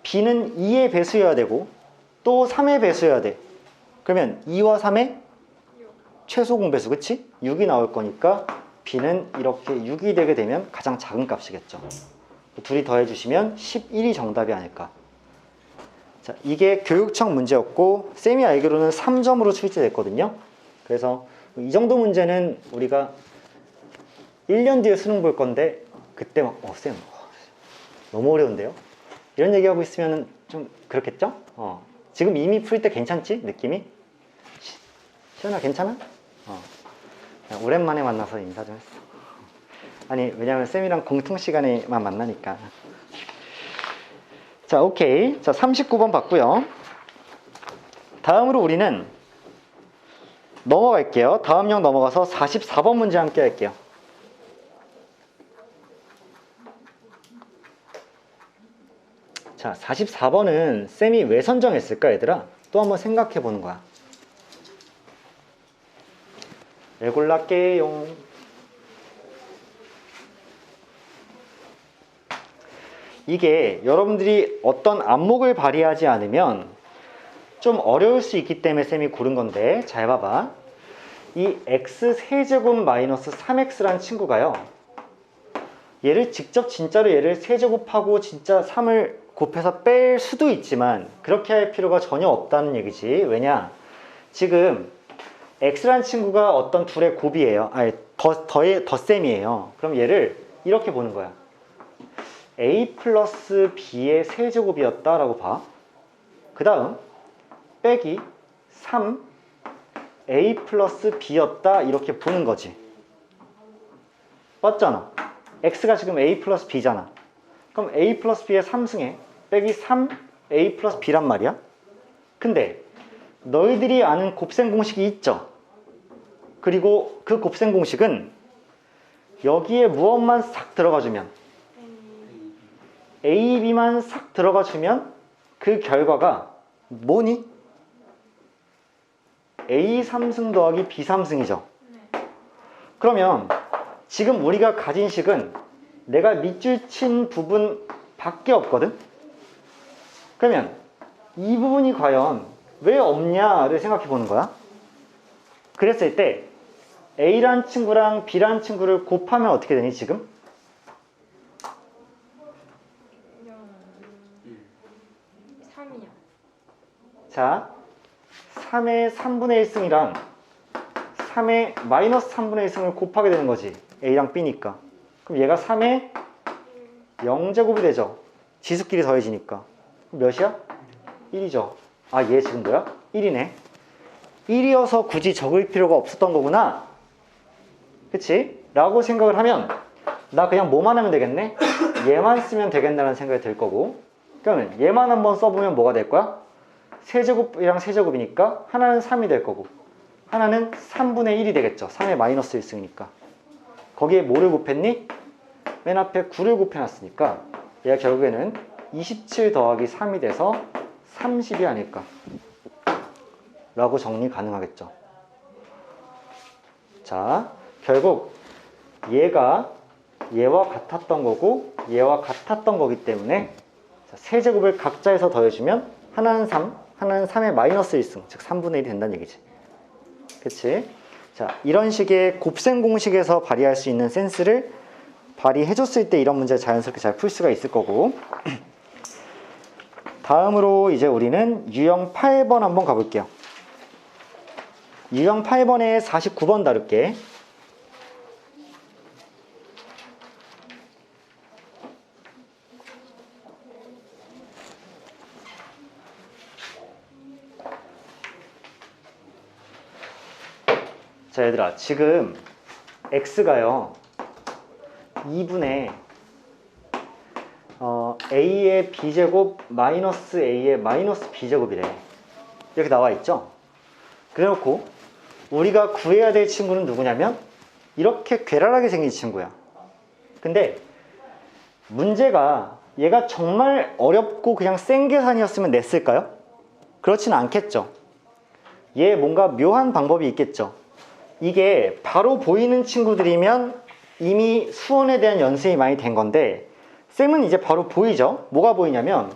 b는 2의 배수여야 되고 또 3의 배수여야 돼. 그러면 2와 3의 최소 공배수, 그치? 6이 나올 거니까 b는 이렇게 6이 되게 되면 가장 작은 값이겠죠. 둘이 더해주시면 11이 정답이 아닐까. 자, 이게 교육청 문제였고 쌤이 알기로는 3점으로 출제됐거든요. 그래서 이 정도 문제는 우리가 1년 뒤에 수능 볼 건데 그때 막 쌤 너무 어려운데요? 이런 얘기하고 있으면 좀 그렇겠죠? 지금 이미 풀 때 괜찮지? 느낌이? 시연아 괜찮아? 오랜만에 만나서 인사 좀 했어. 아니 왜냐면 쌤이랑 공통 시간에만 만나니까. 자, 오케이. 자, 39번 봤고요. 다음으로 우리는 넘어갈게요. 다음형 넘어가서 44번 문제 함께 할게요. 자, 44번은 쌤이 왜 선정했을까 얘들아? 또 한번 생각해 보는 거야. 왜 골랐게요? 이게 여러분들이 어떤 안목을 발휘하지 않으면 좀 어려울 수 있기 때문에 쌤이 고른 건데, 잘 봐봐. 이 x-세제곱 마이너스 3x라는 친구가요, 얘를 직접 진짜로 얘를 세제곱하고 진짜 3을 곱해서 뺄 수도 있지만 그렇게 할 필요가 전혀 없다는 얘기지. 왜냐? 지금 x라는 친구가 어떤 둘의 곱이에요. 아니 덧셈이에요. 그럼 얘를 이렇게 보는 거야. a 플러스 b의 세제곱이었다 라고 봐. 그 다음 빼기 3 a 플러스 b였다 이렇게 보는 거지. 맞잖아. x가 지금 a 플러스 b잖아. 그럼 a 플러스 b의 3승에 빼기 3 a 플러스 b란 말이야. 근데 너희들이 아는 곱셈 공식이 있죠. 그리고 그 곱셈 공식은 여기에 무엇만 싹 들어가주면, a, b만 싹 들어가주면 그 결과가 뭐니? a 3승 더하기 b 3승이죠. 그러면 지금 우리가 가진 식은 내가 밑줄 친 부분 밖에 없거든? 그러면 이 부분이 과연 왜 없냐를 생각해 보는 거야. 그랬을 때 A라는 친구랑 B라는 친구를 곱하면 어떻게 되니 지금? 3이요. 자, 3의 3분의 1승이랑 3의 마이너스 3분의 1승을 곱하게 되는 거지. A랑 B니까. 그럼 얘가 3의 0제곱이 되죠. 지수끼리 더해지니까. 그럼 몇이야? 1이죠. 아, 얘 지금 뭐야? 1이네. 1이어서 굳이 적을 필요가 없었던 거구나. 그치? 라고 생각을 하면 나 그냥 뭐만 하면 되겠네? 얘만 쓰면 되겠다는 생각이 들 거고, 그러면 얘만 한번 써보면 뭐가 될 거야? 세제곱이랑 세제곱이니까 하나는 3이 될 거고 하나는 3분의 1이 되겠죠. 3의 마이너스 1승이니까. 거기에 뭐를 곱했니? 맨 앞에 9를 곱해놨으니까 얘가 결국에는 27 더하기 3이 돼서 30이 아닐까 라고 정리 가능하겠죠. 자, 결국 얘가 얘와 같았던 거고 얘와 같았던 거기 때문에 세제곱을 각자에서 더해주면 하나는 3, 하나는 3의 마이너스 1승, 즉 3분의 1이 된다는 얘기지. 그치? 자, 이런 식의 곱셈 공식에서 발휘할 수 있는 센스를 발휘해줬을 때 이런 문제를 자연스럽게 잘 풀 수가 있을 거고 다음으로 이제 우리는 유형 8번 한번 가볼게요. 유형 8번에 49번 다룰게. 자, 얘들아, 지금 x가요 2분의 a의 b제곱 마이너스 a의 마이너스 b제곱이래. 이렇게 나와 있죠. 그래놓고 우리가 구해야 될 친구는 누구냐면 이렇게 괴랄하게 생긴 친구야. 근데 문제가 얘가 정말 어렵고 그냥 센 계산이었으면 냈을까요? 그렇지는 않겠죠. 얘 뭔가 묘한 방법이 있겠죠. 이게 바로 보이는 친구들이면 이미 수원에 대한 연습이 많이 된 건데 쌤은 이제 바로 보이죠? 뭐가 보이냐면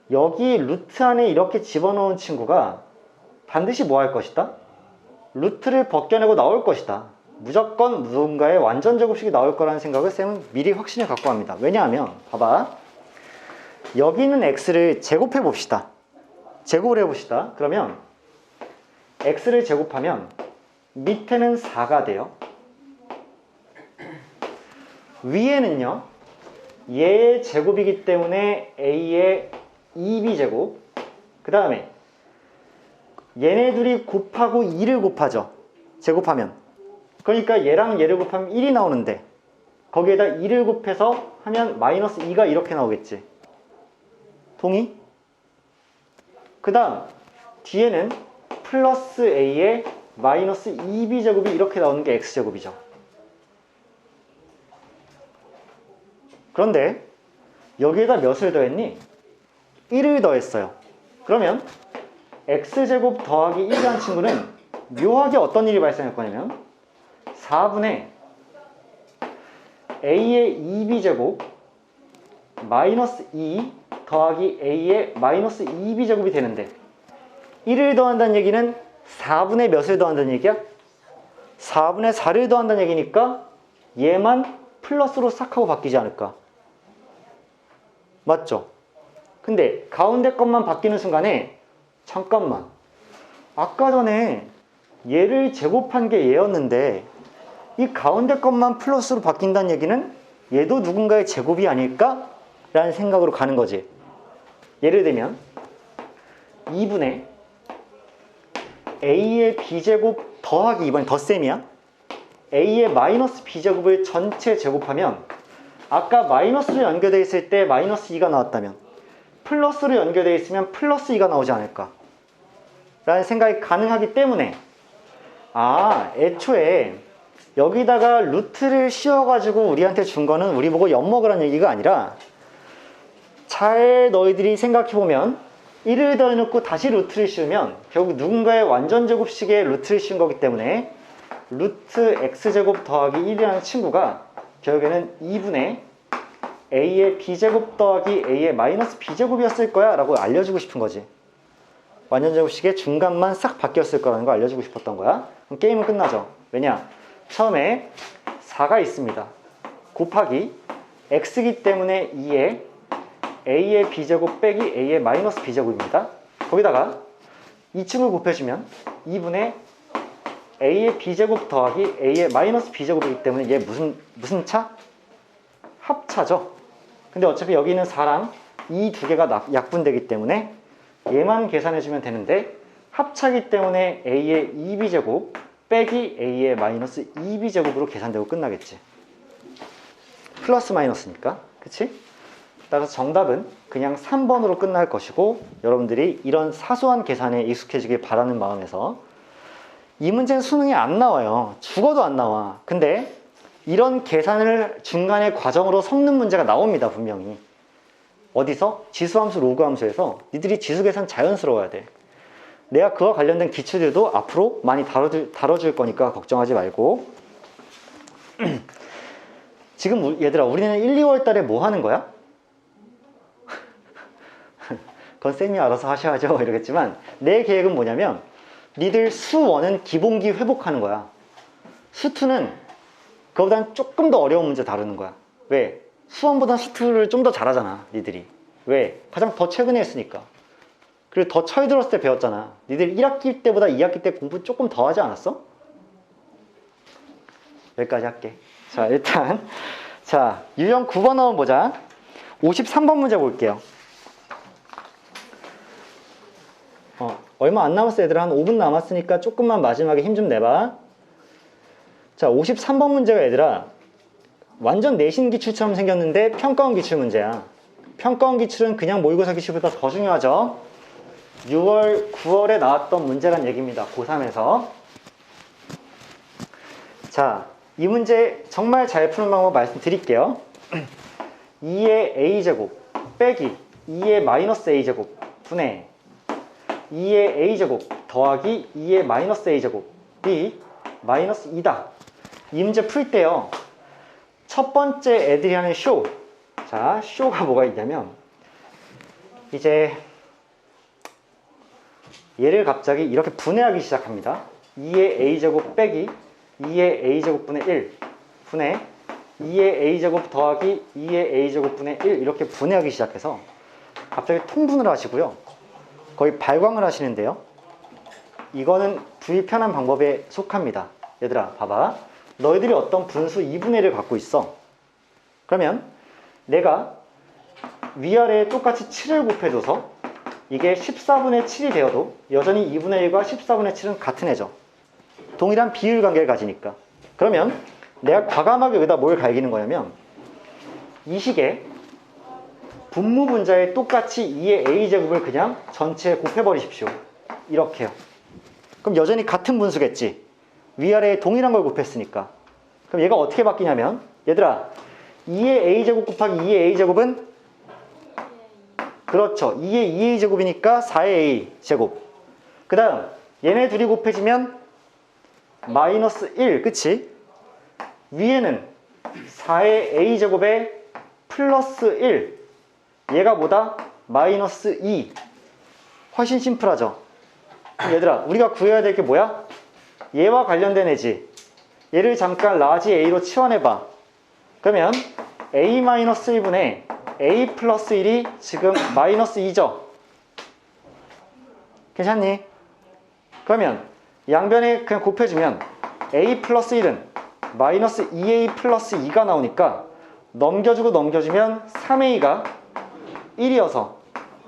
여기 루트 안에 이렇게 집어넣은 친구가 반드시 뭐 할 것이다? 루트를 벗겨내고 나올 것이다. 무조건 누군가의 완전 제곱식이 나올 거라는 생각을 쌤은 미리 확신을 갖고 합니다. 왜냐하면 봐봐, 여기 있는 x를 제곱해 봅시다. 제곱을 해봅시다. 그러면 x를 제곱하면 밑에는 4가 돼요. 위에는요 얘의 제곱이기 때문에 a의 2b제곱, 그 다음에 얘네 둘이 곱하고 2를 곱하죠. 제곱하면. 그러니까 얘랑 얘를 곱하면 1이 나오는데 거기에다 2를 곱해서 하면 마이너스 2가 이렇게 나오겠지. 동의? 그 다음 뒤에는 플러스 a의 마이너스 2b제곱이 이렇게 나오는 게 x제곱이죠. 그런데 여기에다 몇을 더했니? 1을 더했어요. 그러면 x제곱 더하기 1이라는 친구는 묘하게 어떤 일이 발생할 거냐면 4분의 a의 2b제곱 마이너스 2 더하기 a의 마이너스 2b제곱이 되는데 1을 더한다는 얘기는 4분의 몇을 더한다는 얘기야? 4분의 4를 더한다는 얘기니까 얘만 플러스로 싹 하고 바뀌지 않을까? 맞죠? 근데 가운데 것만 바뀌는 순간에 잠깐만, 아까 전에 얘를 제곱한 게 얘였는데 이 가운데 것만 플러스로 바뀐다는 얘기는 얘도 누군가의 제곱이 아닐까? 라는 생각으로 가는 거지. 예를 들면 2분의 a의 b제곱 더하기, 이번엔 덧셈이야. a의 마이너스 b제곱을 전체 제곱하면 아까 마이너스로 연결되어 있을 때 마이너스 2가 나왔다면 플러스로 연결되어 있으면 플러스 2가 나오지 않을까 라는 생각이 가능하기 때문에 애초에 여기다가 루트를 씌워가지고 우리한테 준 거는 우리 보고 엿먹으라는 얘기가 아니라 잘 너희들이 생각해보면 1을 더해놓고 다시 루트를 씌우면 결국 누군가의 완전 제곱식에 루트를 씌운 거기 때문에 루트 x제곱 더하기 1이라는 친구가 결국에는 2분의 a의 b제곱 더하기 a의 마이너스 b제곱이었을 거야 라고 알려주고 싶은 거지. 완전 제곱식의 중간만 싹 바뀌었을 거라는 거 알려주고 싶었던 거야. 그럼 게임은 끝나죠. 왜냐? 처음에 4가 있습니다. 곱하기 x이기 때문에 2에 a의 b제곱 빼기 a의 마이너스 b제곱입니다. 거기다가 이 친구를 곱해주면 2분의 a의 b제곱 더하기 a의 마이너스 b제곱이기 때문에 얘 무슨 차? 합차죠. 근데 어차피 여기 있는 4랑 이 두 개가 약분되기 때문에 얘만 계산해주면 되는데 합차기 때문에 a의 2b제곱 빼기 a의 마이너스 2b제곱으로 계산되고 끝나겠지. 플러스 마이너스니까. 그치? 따라서 정답은 그냥 3번으로 끝날 것이고 여러분들이 이런 사소한 계산에 익숙해지길 바라는 마음에서 이 문제는 수능에 안 나와요. 죽어도 안 나와. 근데 이런 계산을 중간에 과정으로 섞는 문제가 나옵니다. 분명히. 어디서? 지수함수, 로그함수에서 니들이 지수 계산 자연스러워야 돼. 내가 그와 관련된 기출들도 앞으로 많이 다뤄줄 거니까 걱정하지 말고. 지금 얘들아 우리는 1, 2월 달에 뭐 하는 거야? 그건 쌤이 알아서 하셔야죠 이러겠지만 내 계획은 뭐냐면 니들 수1은 기본기 회복하는 거야. 수2는 그거보다는 조금 더 어려운 문제 다루는 거야. 왜? 수1보다 수2를 좀 더 잘하잖아 니들이. 왜? 가장 더 최근에 했으니까. 그리고 더 철들었을 때 배웠잖아. 니들 1학기 때보다 2학기 때 공부 조금 더 하지 않았어? 여기까지 할게. 자 일단 자 유형 9번 한번 보자. 53번 문제 볼게요. 얼마 안 남았어 얘들아. 한 5분 남았으니까 조금만 마지막에 힘 좀 내봐. 자 53번 문제가 얘들아 완전 내신 기출처럼 생겼는데 평가원 기출 문제야. 평가원 기출은 그냥 모의고사 기출보다 더 중요하죠. 6월, 9월에 나왔던 문제란 얘기입니다. 고3에서. 자, 이 문제 정말 잘 푸는 방법 말씀드릴게요. 2의 a제곱 빼기 2의 마이너스 a제곱 분의 2의 a제곱 더하기 2의 마이너스 a제곱이 마이너스 2다. 이 문제 풀 때요. 첫 번째 애들이 하는 쇼. 자, 쇼가 뭐가 있냐면 이제 얘를 갑자기 이렇게 분해하기 시작합니다. 2의 a제곱 빼기 2의 a제곱분의 1 분의 2의 a제곱 더하기 2의 a제곱분의 1 이렇게 분해하기 시작해서 갑자기 통분을 하시고요. 거의 발광을 하시는데요. 이거는 불편한 방법에 속합니다. 얘들아 봐봐. 너희들이 어떤 분수 2분의 1을 갖고 있어. 그러면 내가 위아래에 똑같이 7을 곱해줘서 이게 14분의 7이 되어도 여전히 2분의 1과 14분의 7은 같은 애죠. 동일한 비율 관계를 가지니까. 그러면 내가 과감하게 여기다 뭘 갈기는 거냐면 이 식에 분모 분자에 똑같이 2의 a제곱을 그냥 전체에 곱해버리십시오. 이렇게요. 그럼 여전히 같은 분수겠지. 위아래에 동일한 걸 곱했으니까. 그럼 얘가 어떻게 바뀌냐면 얘들아 2의 a제곱 곱하기 2의 a제곱은 그렇죠. 2의 2a제곱이니까 4의 a제곱. 그 다음 얘네 둘이 곱해지면 마이너스 1 그치? 위에는 4의 a제곱에 플러스 1 얘가 뭐다? 마이너스 2 훨씬 심플하죠? 얘들아 우리가 구해야 될 게 뭐야? 얘와 관련된 애지. 얘를 잠깐 라지 a로 치환해봐. 그러면 a-1분의 a 플러스 1이 지금 마이너스 2죠? 괜찮니? 그러면 양변에 그냥 곱해주면 a 플러스 1은 마이너스 2a 플러스 2가 나오니까 넘겨주고 넘겨주면 3a가 1이어서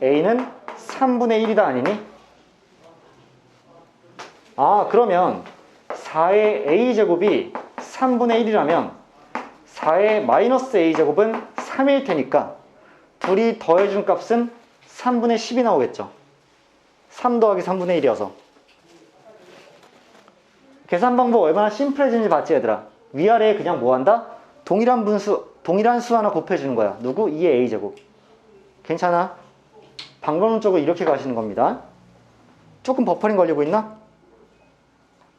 a는 3분의 1이다 아니니? 아 그러면 4의 a제곱이 3분의 1이라면 4의 마이너스 a제곱은 3일 테니까 둘이 더해준 값은 3분의 10이 나오겠죠. 3 더하기 3분의 1이어서 계산 방법 얼마나 심플해지는지 봤지 얘들아. 위아래에 그냥 뭐한다? 동일한 수 하나 곱해주는 거야. 누구? 2의 a제곱. 괜찮아? 방법론적으로 이렇게 가시는 겁니다. 조금 버퍼링 걸리고 있나?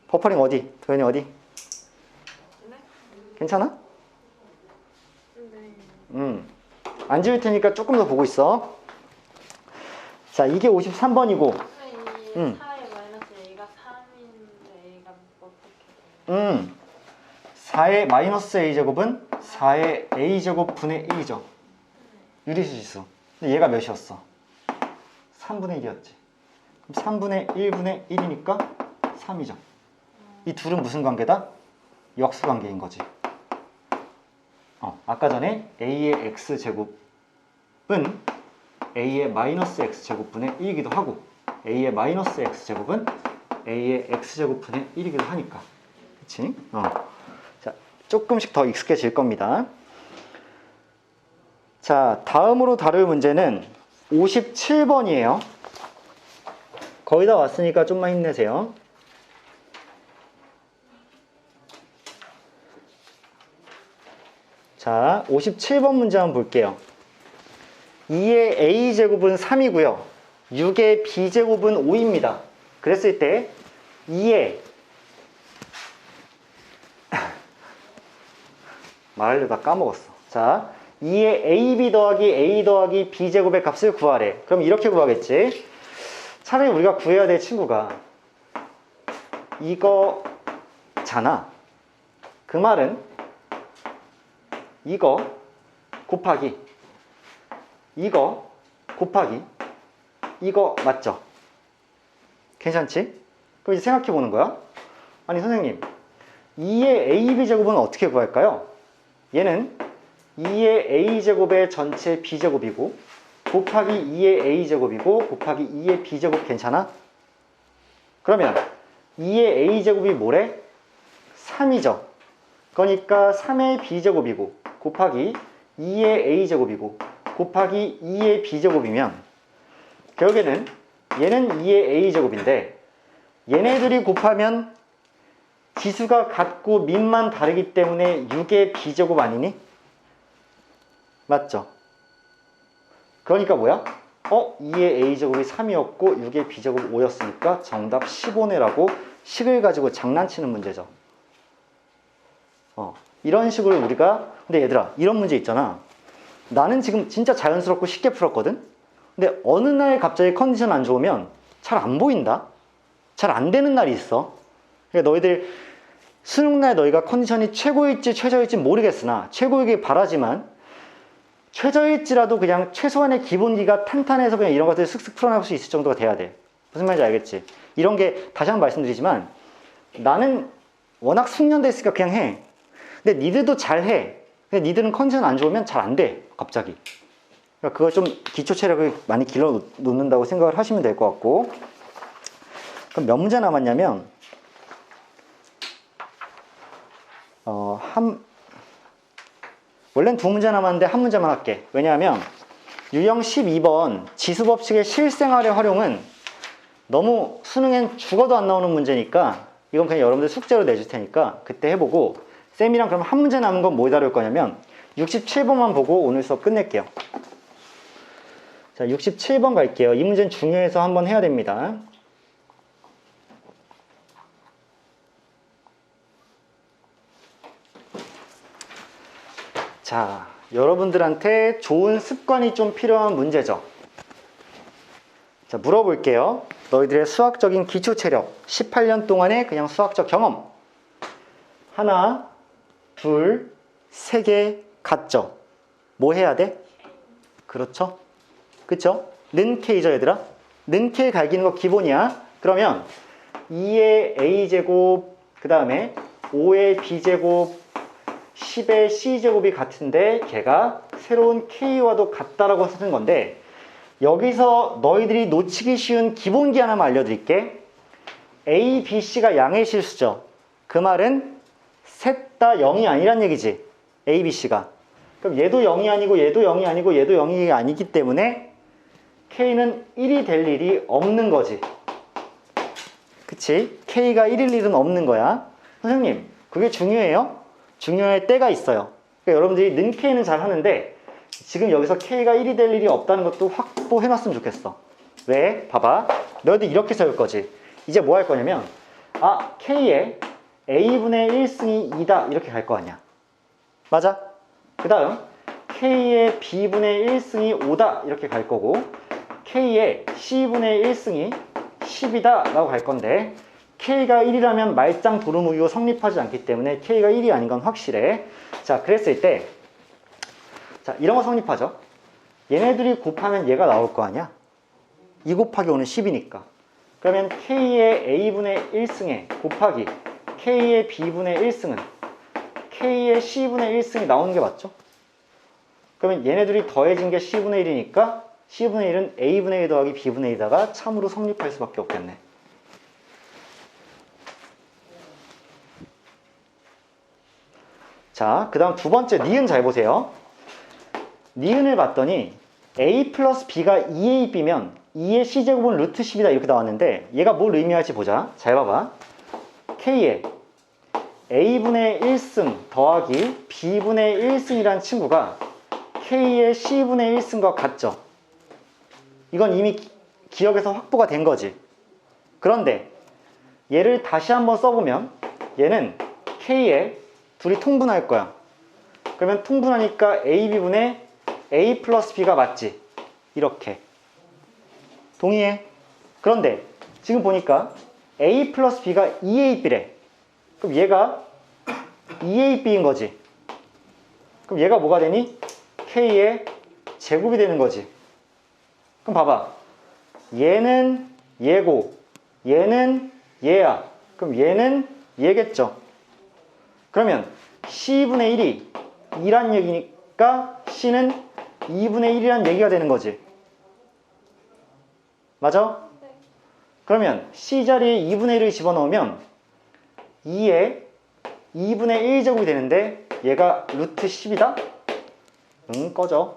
버퍼링 어디? 도현이 어디? 네? 괜찮아? 네. 안 지울 테니까 조금 더 보고 있어. 자, 이게 53번이고. 이 4의 마이너스 a가 3인데 a가 어떻게? 4의 마이너스 a제곱은 4의 a제곱 분의 1이죠. 유리수 지수. 근데 얘가 몇이었어? 3분의 1이었지. 그럼 3분의 1분의 1이니까 3이죠. 이 둘은 무슨 관계다? 역수 관계인 거지. 아까 전에 a의 x제곱은 a의 마이너스 x제곱분의 1이기도 하고 a의 마이너스 x제곱은 a의 x제곱분의 1이기도 하니까. 그치? 자, 조금씩 더 익숙해질 겁니다. 자, 다음으로 다룰 문제는 57번이에요. 거의 다 왔으니까 좀만 힘내세요. 자, 57번 문제 한번 볼게요. 2의 a제곱은 3이고요. 6의 b제곱은 5입니다. 그랬을 때 2의 말하려다 까먹었어. 자, 2의 ab 더하기 a 더하기 b제곱의 값을 구하래. 그럼 이렇게 구하겠지. 차라리 우리가 구해야 될 친구가 이거잖아. 그 말은 이거 곱하기 이거 곱하기 이거 맞죠? 괜찮지? 그럼 이제 생각해 보는 거야. 아니 선생님, 2의 ab제곱은 어떻게 구할까요? 얘는 2의 a제곱의 전체 b제곱이고 곱하기 2의 a제곱이고 곱하기 2의 b제곱 괜찮아? 그러면 2의 a제곱이 뭐래? 3이죠. 그러니까 3의 b제곱이고 곱하기 2의 a제곱이고 곱하기 2의 b제곱이면 결국에는 얘는 2의 a제곱인데 얘네들이 곱하면 지수가 같고 밑만 다르기 때문에 6의 b제곱 아니니? 맞죠? 그러니까 뭐야? 2의 a제곱이 3이었고 6의 b제곱 5였으니까 정답 15네라고 식을 가지고 장난치는 문제죠. 이런 식으로 우리가, 근데 얘들아, 이런 문제 있잖아. 나는 지금 진짜 자연스럽고 쉽게 풀었거든? 근데 어느 날 갑자기 컨디션 안 좋으면 잘 안 보인다? 잘 안 되는 날이 있어. 그러니까 너희들 수능날 너희가 컨디션이 최고일지 최저일지 모르겠으나 최고이길 바라지만 최저일지라도 그냥 최소한의 기본기가 탄탄해서 그냥 이런 것들을 슥슥 풀어나갈 수 있을 정도가 돼야 돼. 무슨 말인지 알겠지? 이런 게 다시 한번 말씀드리지만 나는 워낙 숙련됐으니까 그냥 해. 근데 니들도 잘해. 근데 니들은 컨디션 안 좋으면 잘 안 돼. 갑자기. 그러니까 그걸 좀 기초 체력을 많이 길러 놓는다고 생각을 하시면 될 것 같고. 그럼 몇 문제 남았냐면 원래는 두 문제 남았는데 한 문제만 할게. 왜냐하면 유형 12번 지수법칙의 실생활의 활용은 너무 수능엔 죽어도 안 나오는 문제니까 이건 그냥 여러분들 숙제로 내줄 테니까 그때 해보고, 쌤이랑 그럼 한 문제 남은 건 뭐 다룰 거냐면 67번만 보고 오늘 수업 끝낼게요. 자, 67번 갈게요. 이 문제는 중요해서 한번 해야 됩니다. 자, 여러분들한테 좋은 습관이 좀 필요한 문제죠. 자, 물어볼게요. 너희들의 수학적인 기초 체력, 18년 동안의 그냥 수학적 경험. 하나, 둘, 세 개 같죠? 뭐 해야 돼? 그렇죠? 그쵸? 는 K죠, 얘들아? 는 K 갈기는 거 기본이야. 그러면 2의 A제곱, 그 다음에 5의 B제곱, 10의 C제곱이 같은데 걔가 새로운 K와도 같다라고 쓰는 건데, 여기서 너희들이 놓치기 쉬운 기본기 하나만 알려드릴게. A, B, C가 양의 실수죠. 그 말은 셋 다 0이 아니란 얘기지. A, B, C가. 그럼 얘도 0이 아니고 얘도 0이 아니고 얘도 0이 아니기 때문에 K는 1이 될 일이 없는 거지. 그치? K가 1일 일은 없는 거야. 선생님, 그게 중요해요? 중요할 때가 있어요. 그러니까 여러분들이 는 K는 잘 하는데 지금 여기서 K가 1이 될 일이 없다는 것도 확보해놨으면 좋겠어. 왜? 봐봐. 너희들 이렇게 세울 거지. 이제 뭐 할 거냐면 K의 A분의 1승이 2다 이렇게 갈 거 아니야. 맞아? 그 다음 K의 B분의 1승이 5다 이렇게 갈 거고, K의 C분의 1승이 10이다 라고 갈 건데, K가 1이라면 말짱 도루묵이고 성립하지 않기 때문에 K가 1이 아닌 건 확실해. 자, 그랬을 때 자, 이런 거 성립하죠. 얘네들이 곱하면 얘가 나올 거 아니야. 2 곱하기 5는 10이니까. 그러면 K의 A분의 1승에 곱하기 K의 B분의 1승은 K의 C분의 1승이 나오는 게 맞죠? 그러면 얘네들이 더해진 게 C분의 1이니까 C분의 1은 A분의 1 더하기 B분의 1이다가 참으로 성립할 수밖에 없겠네. 자, 그 다음 두 번째 니은 잘 보세요. 니은을 봤더니 a 플러스 b가 2ab면 2의 c제곱은 루트 10이다 이렇게 나왔는데 얘가 뭘 의미할지 보자. 잘 봐봐. k에 a분의 1승 더하기 b분의 1승이라는 친구가 k의 c분의 1승과 같죠. 이건 이미 기억에서 확보가 된 거지. 그런데 얘를 다시 한번 써보면 얘는 k에 둘이 통분할 거야. 그러면 통분하니까 ab분의 a 플러스 b가 맞지. 이렇게. 동의해? 그런데 지금 보니까 a 플러스 b가 2ab래. 그럼 얘가 2ab인 거지. 그럼 얘가 뭐가 되니? k의 제곱이 되는 거지. 그럼 봐봐. 얘는 얘고 얘는 얘야. 그럼 얘는 얘겠죠. 그러면 c분의 1이 2란 얘기니까 c는 2분의 1이란 얘기가 되는 거지. 맞아? 네. 그러면 c 자리에 2분의 1을 집어넣으면 2에 2분의 1제곱이 되는데 얘가 루트 10이다? 응, 꺼져.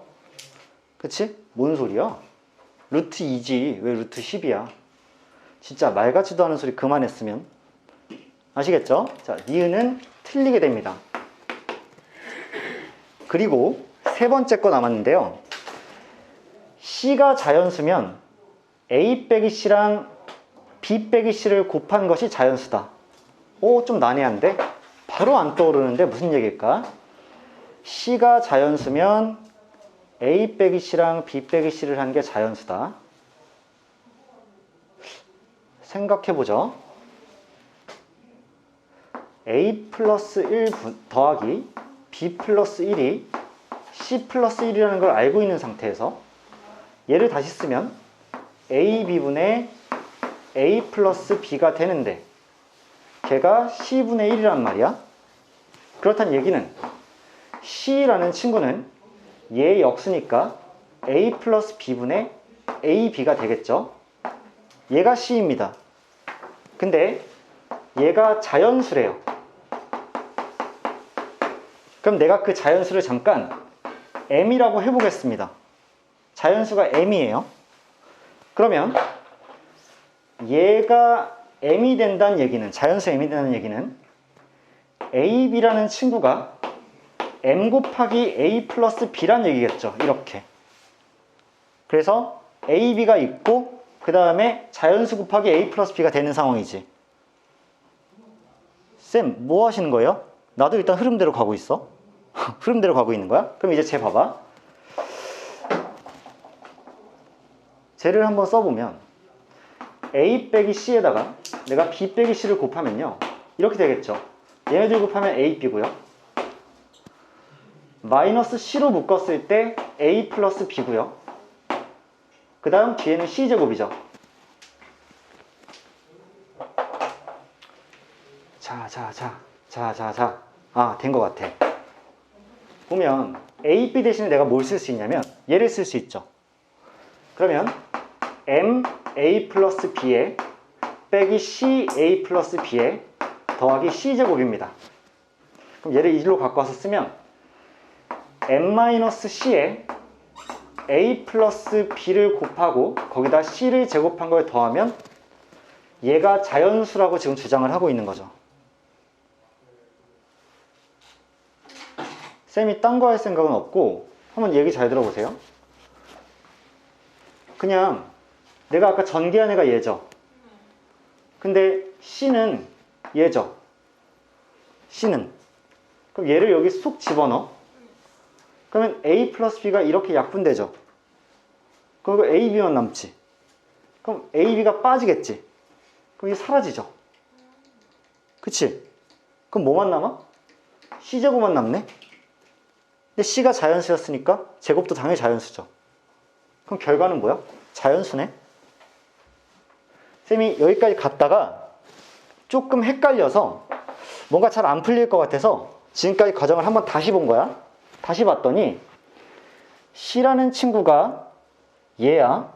그치? 뭔 소리야? 루트 2지 왜 루트 10이야? 진짜 말 같지도 않은 소리 그만했으면. 아시겠죠? 자, 니은은 틀리게 됩니다. 그리고 세 번째 거 남았는데요. C가 자연수면 A 빼기 C랑 B 빼기 C를 곱한 것이 자연수다. 오, 좀 난해한데? 바로 안 떠오르는데 무슨 얘기일까? C가 자연수면 A 빼기 C랑 B 빼기 C를 한 게 자연수다. 생각해보죠. A 플러스 1 더하기 B 플러스 1이 C 플러스 1이라는 걸 알고 있는 상태에서 얘를 다시 쓰면 AB분의 A 플러스 B가 되는데 걔가 C분의 1이란 말이야. 그렇다는 얘기는 C라는 친구는 얘의 역수니까 A 플러스 B분의 AB가 되겠죠. 얘가 C입니다. 근데 얘가 자연수래요. 그럼 내가 그 자연수를 잠깐 m이라고 해보겠습니다. 자연수가 m이에요. 그러면 얘가 m이 된다는 얘기는, 자연수 m이 된다는 얘기는 ab라는 친구가 m 곱하기 a 플러스 b란 얘기겠죠. 이렇게. 그래서 ab가 있고 그 다음에 자연수 곱하기 a 플러스 b가 되는 상황이지. 쌤, 뭐 하시는 거예요? 나도 일단 흐름대로 가고 있어. 흐름대로 가고 있는 거야? 그럼 이제 쟤 봐봐. 쟤를 한번 써보면 A 빼기 C에다가 내가 B 빼기 C를 곱하면요. 이렇게 되겠죠. 얘네들 곱하면 A, B고요. 마이너스 C로 묶었을 때 A 플러스 B고요. 그 다음 뒤에는 C제곱이죠. 자. 아, 된 것 같아. 보면 A, B 대신에 내가 뭘 쓸 수 있냐면 얘를 쓸 수 있죠. 그러면 M, A 플러스 B에 빼기 C, A 플러스 B에 더하기 C제곱입니다. 그럼 얘를 이리로 갖고 와서 쓰면 M-C에 A 플러스 B를 곱하고 거기다 C를 제곱한 걸 더하면 얘가 자연수라고 지금 주장을 하고 있는 거죠. 쌤이 딴 거 할 생각은 없고 한번 얘기 잘 들어보세요. 그냥 내가 아까 전개한 애가 얘죠. 근데 C는 얘죠. C는. 그럼 얘를 여기 쏙 집어넣어. 그러면 A 플러스 B가 이렇게 약분되죠. 그리고 AB만 남지. 그럼 AB가 빠지겠지. 그럼 이게 사라지죠. 그치? 그럼 뭐만 남아? C제곱만 남네? 근데 C가 자연수였으니까 제곱도 당연히 자연수죠. 그럼 결과는 뭐야? 자연수네? 쌤이 여기까지 갔다가 조금 헷갈려서 뭔가 잘 안 풀릴 것 같아서 지금까지 과정을 한번 다시 본 거야. 다시 봤더니 C라는 친구가 얘야.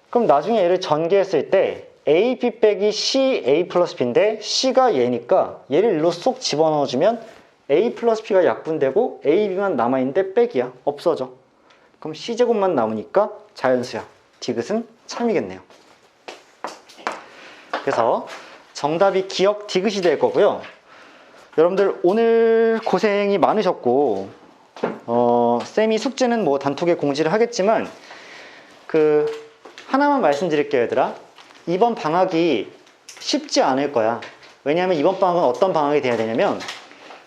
그럼 나중에 얘를 전개했을 때 AB 빼기 C, A 플러스 B인데 C가 얘니까 얘를 일로 쏙 집어넣어주면 A 플러스 B가 약분되고 AB만 남아있는데 빼기야. 없어져. 그럼 C제곱만 남으니까 자연수야. 디귿은 참이겠네요. 그래서 정답이 기억 디귿이 될 거고요. 여러분들 오늘 고생이 많으셨고 쌤이 숙제는 뭐 단톡에 공지를 하겠지만 하나만 말씀드릴게요, 얘들아. 이번 방학이 쉽지 않을 거야. 왜냐하면 이번 방학은 어떤 방학이 돼야 되냐면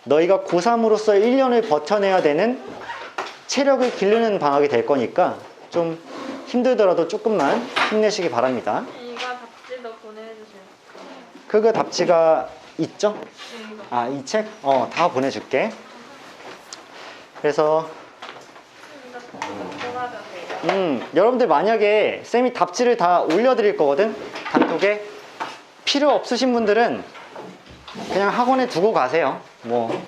너희가 고3으로서 1년을 버텨내야 되는 체력을 기르는 방학이 될 거니까 좀 힘들더라도 조금만 힘내시기 바랍니다. 이거 답지도 보내주세요. 그거 답지가 있죠? 이거. 아, 이 책? 다 보내줄게. 그래서 이거 돌아가세요. 여러분들 만약에 쌤이 답지를 다 올려드릴 거거든? 단톡에. 필요 없으신 분들은 그냥 학원에 두고 가세요. 뭐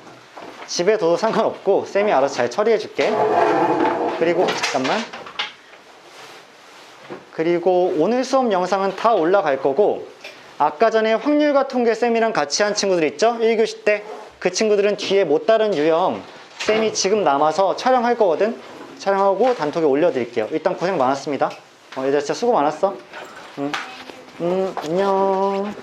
집에 둬도 상관없고 쌤이 알아서 잘 처리해 줄게. 그리고 잠깐만. 그리고 오늘 수업 영상은 다 올라갈 거고 아까 전에 확률과 통계 쌤이랑 같이 한 친구들 있죠? 1교시 때. 그 친구들은 뒤에 못 다룬 유형 쌤이 지금 남아서 촬영할 거거든? 촬영하고 단톡에 올려드릴게요. 일단 고생 많았습니다. 얘들아 진짜 수고 많았어. 안녕.